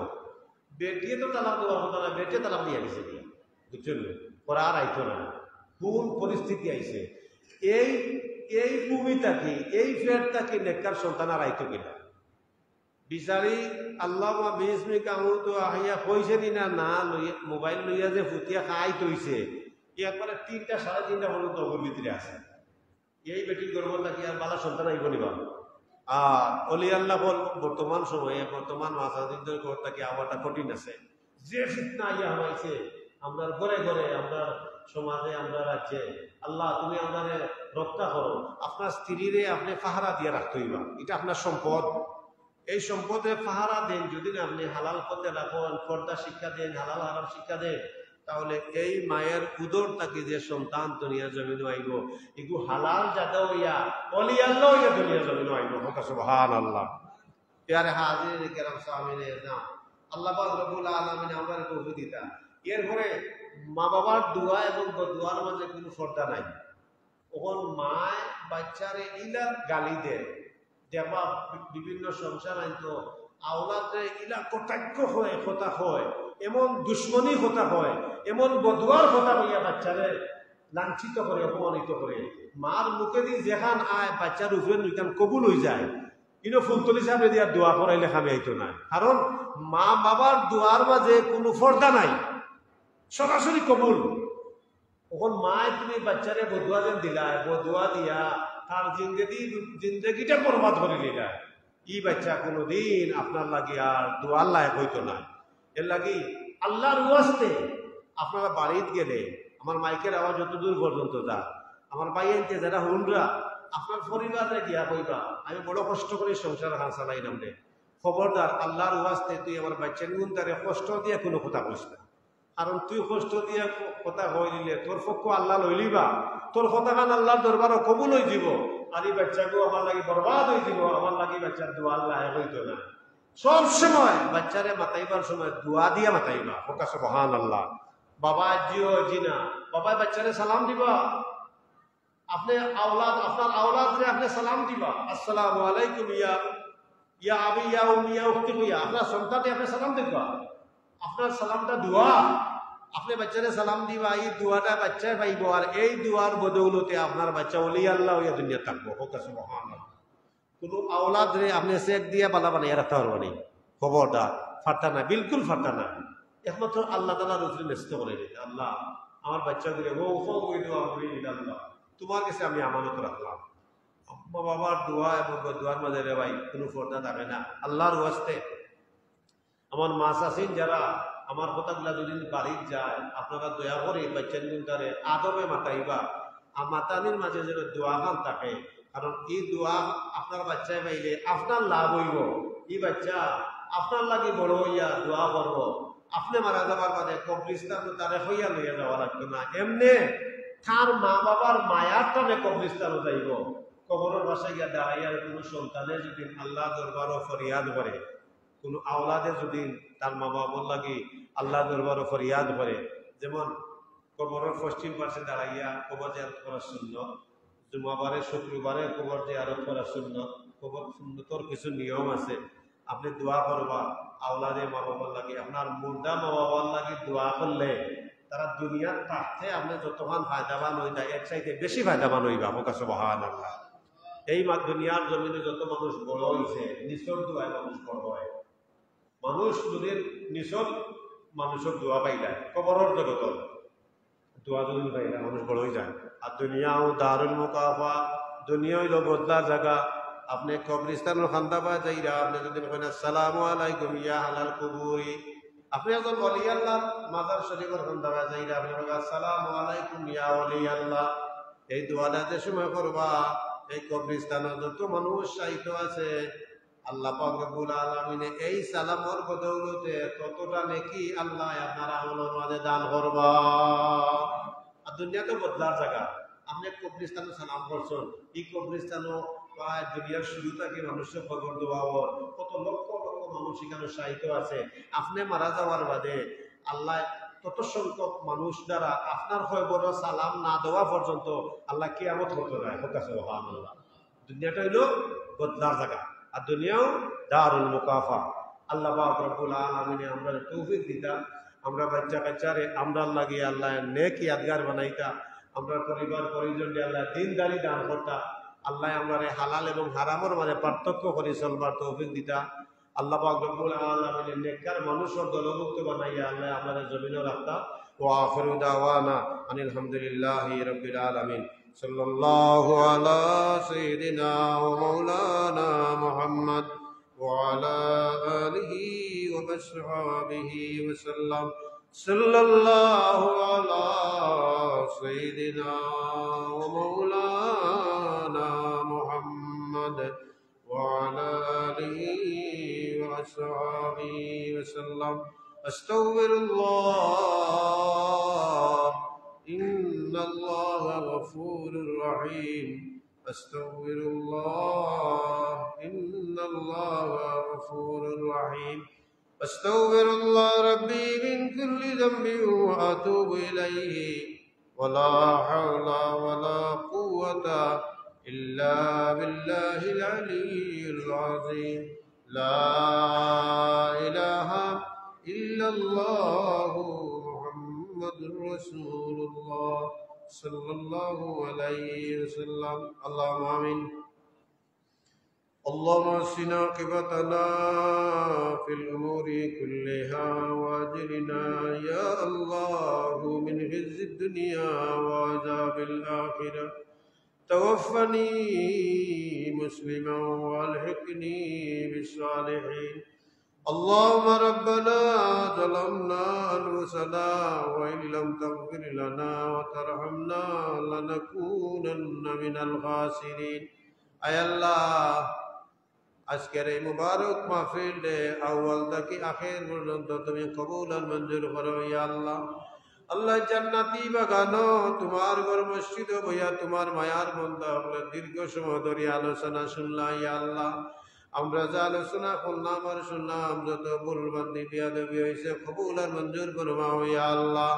বেটিয়ে তো তালাক দেওয়ার কথা না, বেটিয়ে তালাক দিয়ে গেছে, বুঝছেন? ওরা আর আইতো না। কোন পরিস্থিতি আইছে? এই এই ভূমিটাকে, এই ফেরটাকে নেককার সন্তান আর আইতো কিনা বিচারি আল্লাহ বিসমি কামু তো আহিয়া কইছে দিনা না লইয়া মোবাইল লইয়া যে ফুটিয়া খাই তৈছে, একবারে 3টা 3:30 পর্যন্ত ওর ভিতরে আছে। এই বেটির গর্ব থাকি আর বালা সন্তান আইব নিবা। আর অলি আল্লাহ বল বর্তমান সময়ে বর্তমান মাসাজিদের ঘর থাকি আওয়াটা কঠিন আছে। যে ফিতনা আইয়া হয়েছে আমরা ঘরে ঘরে, আমরা সমাজে, আমরা রাজ্যে, আল্লাহ তুমি আমাদের রক্ষা করো। আপনার স্ত্রীরে আপনি পাহারা দিয়ে রাখতে হইবা, এটা আপনার সম্পদ। এই সম্পদে পাহারা দেন, যদি না আপনি হালাল পথে রাখেন, পর্দা শিক্ষা দেন, হালাল হারাম শিক্ষা দেন, তাহলে এই মায়ের উদর তাকে যে সন্তান দুনিয়া জমিন আইব, এগু হালাল জাদা হইয়া অলি আল্লাহ হইয়া দুনিয়া জমিন আইব। সুবহানাল্লাহ। ইয়ারে হাজির কেরাম সামিনে নাম আল্লাহ পাক রব্বুল আলামিন আমাদের তৌফিক দিতা। এরপরে মা বাবার দোয়া এবং বদুয়ার মাঝে কোনো পর্দা নাই। তখন মায় বাচ্চারে ইলা গালি দেয়, দেবা বিভিন্ন সংসার আনতো, আওলাদে ইলা কটাক্ষ হয়, কথা হয়, এমন দুশ্মনী কথা হয়, এমন বদুয়ার কথা হইয়া বাচ্চারে লাঞ্ছিত করে, অপমানিত করে। মার মুখে দিয়ে যেখান আয় বাচ্চার উপরে নিকান কবুল হয়ে যায়, কিন্তু ফুলতলি সাহেবে দিয়া দোয়া করাইলে খামি আইতো না। কারণ মা বাবার দোয়ার মাঝে কোনো পর্দা নাই, সরাসরি কবুল। তখন মায় তুমি বাচ্চারে বদুয়া যেন দিলায়, বদুয়া দিয়া তার জিন্দগিটা বরবাদ করে দিলা, ই বাচ্চা কোনোদিন আপনার লাগি আর দোয়ার লায়ক হইতো না। এর লাগি আল্লাহর ওয়াস্তে আপনারা বাড়িতে গেলে আমার মাইকের আওয়াজ যত দূর পর্যন্ত যা, আমার বাইনতে যারা হুনরা আপনার পরিবারে গিয়া কইবা আমি বড় কষ্ট করে সংসার হাসালাই নাম রে, খবরদার আল্লাহর ওয়াস্তে তুই আমার বাচ্চার গুণ তারে কষ্ট দিয়ে কোনো কথা কইস না। কারণ তুই কষ্ট দিয়ে কথা কই দিলে তোর পক্ষ আল্লাহ লইলিবা, তোর কথা খান আল্লাহর দরবারও কবুল হয়ে যাব, আর এই বাচ্চাকেও আমার লাগি বরবাদ হয়ে যাব, আমার লাগি বাচ্চার দোয়া আল্লাহ হইতো না। সব সময় বাচ্চারে মাতাইবার সময় দোয়া দিয়া মাতাইবা। ওকা সুবহানাল্লাহ। বাবা জিও জিনা বাবাই বাচ্চারে সালাম দিবা, আপনি আওলাদ আপনার আওলাদরে আপনি সালাম দিবা, আসসালামু আলাইকুম ইয়া ইয়া আবি ইয়া উম্মি ইয়া উখতি ইয়া, আপনার সন্তানকে আপনি সালাম দিবা, আপনার সালামটা দোয়া, আপনি বাচ্চারে সালাম দিবা, এই দোয়াটা বাচ্চায় পাইব, আর এই দোয়ার বদৌলতে আপনার বাচ্চা ওলি আল্লাহ হইয়া দুনিয়া থাকবো। ওকা সুবহানাল্লাহ। কোনো আওলাদ রে আপনি সেট দিয়ে বালা বানাইয়া রাখতে পারবো না, খবরদার ফাটা না, বিলকুল ফাটা না। একমাত্র আল্লাহ তাআলা রসুল ন্যস্ত করে দিতে, আল্লাহ আমার বাচ্চাগুলো আল্লাহ তোমার কাছে আমি আমানত রাখলাম। আম্মা বাবার দোয়া এবং দোয়ার মাঝে রে ভাই কোনো পর্দা থাকে না। আল্লাহর ওয়াস্তে আমার মা চাষিন যারা আমার কথাগুলা দুদিন বাড়ির যায়, আপনারা দয়া করে বাচ্চার তারে আদবে মাতাইবা, আর মাতানির মাঝে যেন দোয়া খান থাকে। কারণ এই দোয়া আপনার বাচ্চায় পাইলে আপনার লাভ হইব। এই বাচ্চা আপনার লাগে বড় হইয়া দোয়া করবো, আপনি মারা যাবার বাদে কবরিস্তান তারে হইয়া লইয়া যাওয়া লাগতো না, এমনি তার মা বাবার মায়ার টানে কবরিস্তানও যাইব। কবরের বাসায় গিয়া দাঁড়াইয়ার কোনো সন্তানে যদি আল্লাহ দরবারও ফরিয়াদ করে, কোনো আওলাদে যদি তার মা বাবার লাগি আল্লাহ দরবারও ফরিয়াদ করে, যেমন কবরের পশ্চিম পাশে দাঁড়াইয়া কবর জিয়ারত করার সুন্নত, জুমাবারে শুক্রবারে কবর জিয়ারত করার সুন্নত, কবর সুন্নতর কিছু নিয়ম আছে। আপনি দোয়া করবা আওলাদে মা বাবার লাগি, আপনার মুর্দা মা বাবার লাগি দোয়া করলে তারা দুনিয়ার তাতে আপনি যতক্ষণ ফায়দাবান হইতা এক চাইতে বেশি ফায়দাবান হইবা। হোক সুবহানাল্লাহ। এই দুনিয়ার জমিনে যত মানুষ বড় হয়েছে নিচর দোয়ায় মানুষ বড় হয়। মানুষ যদি নিচর মানুষের দোয়া পাইলা, কবরের জগতর দোয়া যদি পাইলা মানুষ বড় হয়ে যায়। আর দুনিয়াও দারুল মুকাফা, দুনিয়া হইল বদলার জায়গা। আপনি কবরিস্তানের খান্দা পা যাইরা আপনি যদি বলেন আসসালামু আলাইকুম ইয়া আলাল কুবুরি, আপনি একজন ওলি আল্লাহ মাজার শরীফের খান্দা পা যাইরা আপনি বলবেন আসসালামু আলাইকুম ইয়া ওলি আল্লাহ। এই দোয়াটা যে সময় করবা, এই কবরিস্তানে যত মানুষ সাহিত্য আছে আল্লাহ পাক রব্বুল আলামিনে এই সালামর বদৌলতে ততটা নেকি আল্লাহ আপনার আমলের মাঝে দান করবা। আর দুনিয়া তো বদলার জায়গা। আপনি কবরিস্তানে সালাম করছেন, এই কবরিস্তানও প্রায় দুনিয়ার শুরু থেকে মানুষের খবর দেওয়া কত লক্ষ লক্ষ মানুষ এখানে সাহিত্য আছে। আপনি মারা যাওয়ার বাদে আল্লাহ তত সংখ্যক মানুষ দ্বারা আপনার খবর সালাম না দেওয়া পর্যন্ত আল্লাহ কিয়ামত করতে যায়। হোক সুবহানাল্লাহ। দুনিয়াটা হইল বদলার জায়গা, আর দুনিয়াও দারুল মুকাফা। আল্লাহ পাক রব্বুল আলামিনে আমরা তৌফিক দিতা, আমরা বাচ্চা কাচ্চারে আমরা লাগিয়ে আল্লাহ নেক ইয়াদগার বানাইতা, আমরা পরিবার পরিজন আল্লাহ দিনদারি দান করতা, আল্লাহ আমরা হালাল এবং হারামের মাঝে পার্থক্য করে চলবার তৌফিক দিতা। আল্লাহ পাক রব্বুল আলামিনে নেককার মানুষের দলভুক্ত বানাইয়া আল্লাহ আমাদের জমিনে রাখতা। ওয়া আখিরু দাওয়ানা আনিল হামদুলিল্লাহি রাব্বিল আলামিন। সাল্লাল্লাহু আলা সাইয়্যিদিনা ওয়া মাওলানা মুহাম্মদ ওয়া আলা আলিহি ওয়া আসহাবিহি ওয়া সাল্লাম। সাল্লাল্লাহু আলা সাইয়্যিদিনা ওয়া মাওলানা মুহাম্মদ ওয়া আলা আলিহি ওয়া আসহাবিহি ওয়া সাল্লাম। আস্তাগফিরুল্লাহ ইন্নাল্লাহা গফুরুর রহিম। আস্তাগফিরুল্লাহ ইন্নাল্লাহা গফুরুর রহিম। আস্তাগফিরুল্লাহ রাব্বি মিন কুল্লি যামবিন ওয়া আতুবু ইলাইহি ওয়া লা হাওলা ওয়া লা কুওয়াতা ইল্লা বিল্লাহিল আলিয়্যিল আযীম। লা ইলাহা ইল্লাল্লাহু মুহাম্মাদুর রাসূলুল্লাহ সাল্লাল্লাহু আলাইহি ওয়াসাল্লাম। আল্লাহুম্মা আমিন। اللهم اهدنا عاقبتنا في الأمور كلها وأجرنا يا الله من خزي الدنيا وعذاب الآخرة. توفني مسلما والحقني بالصالحين. اللهم ربنا ظلمنا أنفسنا وإن لم تغفر لنا وترحمنا لنكونن من الخاسرين. أي الله আজকের এই মুবারক মাহফিলে আউয়াল থেকে আখির পর্যন্ত তুমি কবুল আর মঞ্জুর করো ইয়া আল্লাহ। আল্লাহ জান্নাতি বাগানো তোমার ঘর মসজিদ বইয়া তোমার মায়ার বান্দা হলে দীর্ঘ সময় ধরে আলোচনা শুনলাম ইয়া আল্লাহ। আমরা যা আলোচনা করলাম আর শুনলাম যত ভুলবান্দি বিয়াদবি হয়েছে কবুল আর মঞ্জুর করো ইয়া আল্লাহ।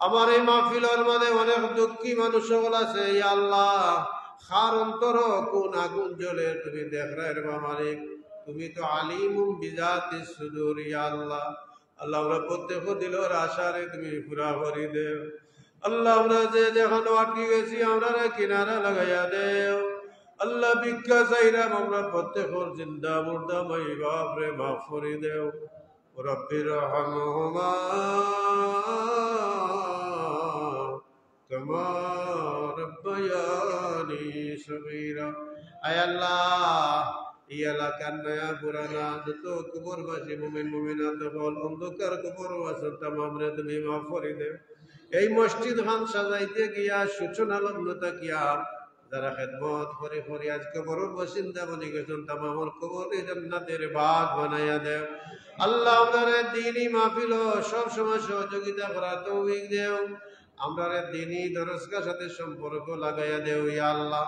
আমার এই মাহফিলের মধ্যে অনেক দুঃখী মানুষ সকল আছে ইয়া আল্লাহ। খার অন্তর কোন আগুন জ্বলে তুমি দেখরা মালিক, তুমি তো আলিমুম বিজাতিস সুদূর ইয়া আল্লাহ। আল্লাহ আমরা প্রত্যেক দিলের আশারে তুমি পুরা করে দেও আল্লাহ। আমরা যে যেখানে আটকে গেছি আমরা কিনারা লাগাইয়া দেও আল্লাহ। ভিক্ষা চাইলাম আমরা প্রত্যেকের জিন্দা মুর্দা মাই বাপরে মাফ করে দেও। রব্বির রহমহুমা কামা রব্বায়ানি সগীরা। আয় আল্লাহ এই এলাকার নয়া পুরানা যত কবরবাসী মুমিন মুমিনাত হল অন্ধকার কবরবাসী তামামরে তুমি মাফ করে দেও। এই মসজিদ খান সাজাইতে গিয়া সূচনা লগ্ন থাকিয়া যারা খেদমত করে করে আজ কবরের বাসিন্দা বনে গেছেন তামামর কবরে জান্নাতের বাগ বানাইয়া দেও। আল্লাহ আপনার দ্বীনি মাহফিল সব সময় সহযোগিতা করার তৌফিক দেও। আমরা দ্বীনি দরসগার সাথে সম্পর্ক লাগাইয়া দেও ইয়া আল্লাহ।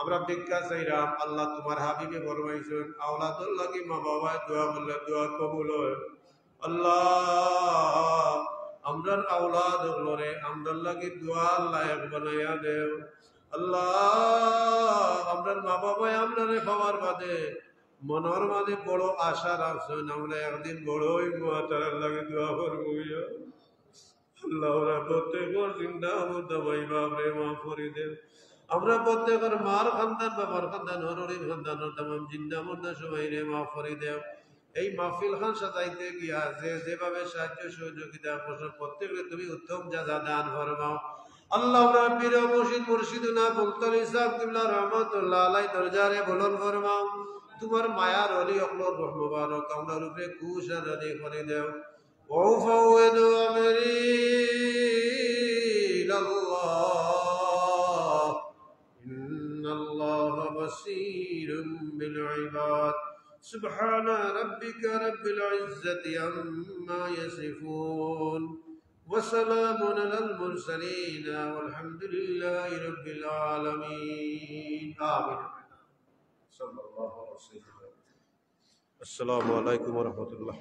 আমরা ভিক্ষা চাইলাম আল্লাহ তোমার হাবিবে ফরমাইছেন আওলাদুল লাগি মা বাবা দোয়া করলে দোয়া কবুল হয়। আল্লাহ আমরার আওলাদ হলরে আমরার লাগি দোয়া লায়ক বানাইয়া দেও। আল্লাহ আমরার মা বাবা আমরারে পাওয়ার বাদে মনের মাঝে বড় আশা রাখছেন আমরা একদিন বড় হইব তার লাগে দোয়া করবো। আল্লাহ ওরা প্রত্যেকের চিন্তা মধ্যে ভাই বাপরে মাফ করে দেন। আমরা প্রত্যেকের মার খানদান বাবার খানদান হরির খানদান তাম জিন্দা মধ্যে সবাই রে মাফ করে দেও। এই মাহফিল খান সাজাইতে গিয়া যে যেভাবে সাহায্য সহযোগিতা করছো প্রত্যেকে তুমি উত্তম যা দান ফরমাও। আল্লাহ রাব্বির মুর্শিদ মুর্শিদুনা মুক্তার ইসলাম কিবলা রহমাতুল্লাহ আলাইহি দরজারে বলন ফরমাও। তোমার মায়ার অলি অকলর মুবারক আমরার উপরে খুশ রাজি করে দেও। وأفوض أمري إلى الله إن الله بصير بالعباد سبحان ربك رب العزة عما يصفون وسلام على المرسلين والحمد لله رب العالمين آمين صلى الله عليه وسلم. السلام عليكم ورحمة الله.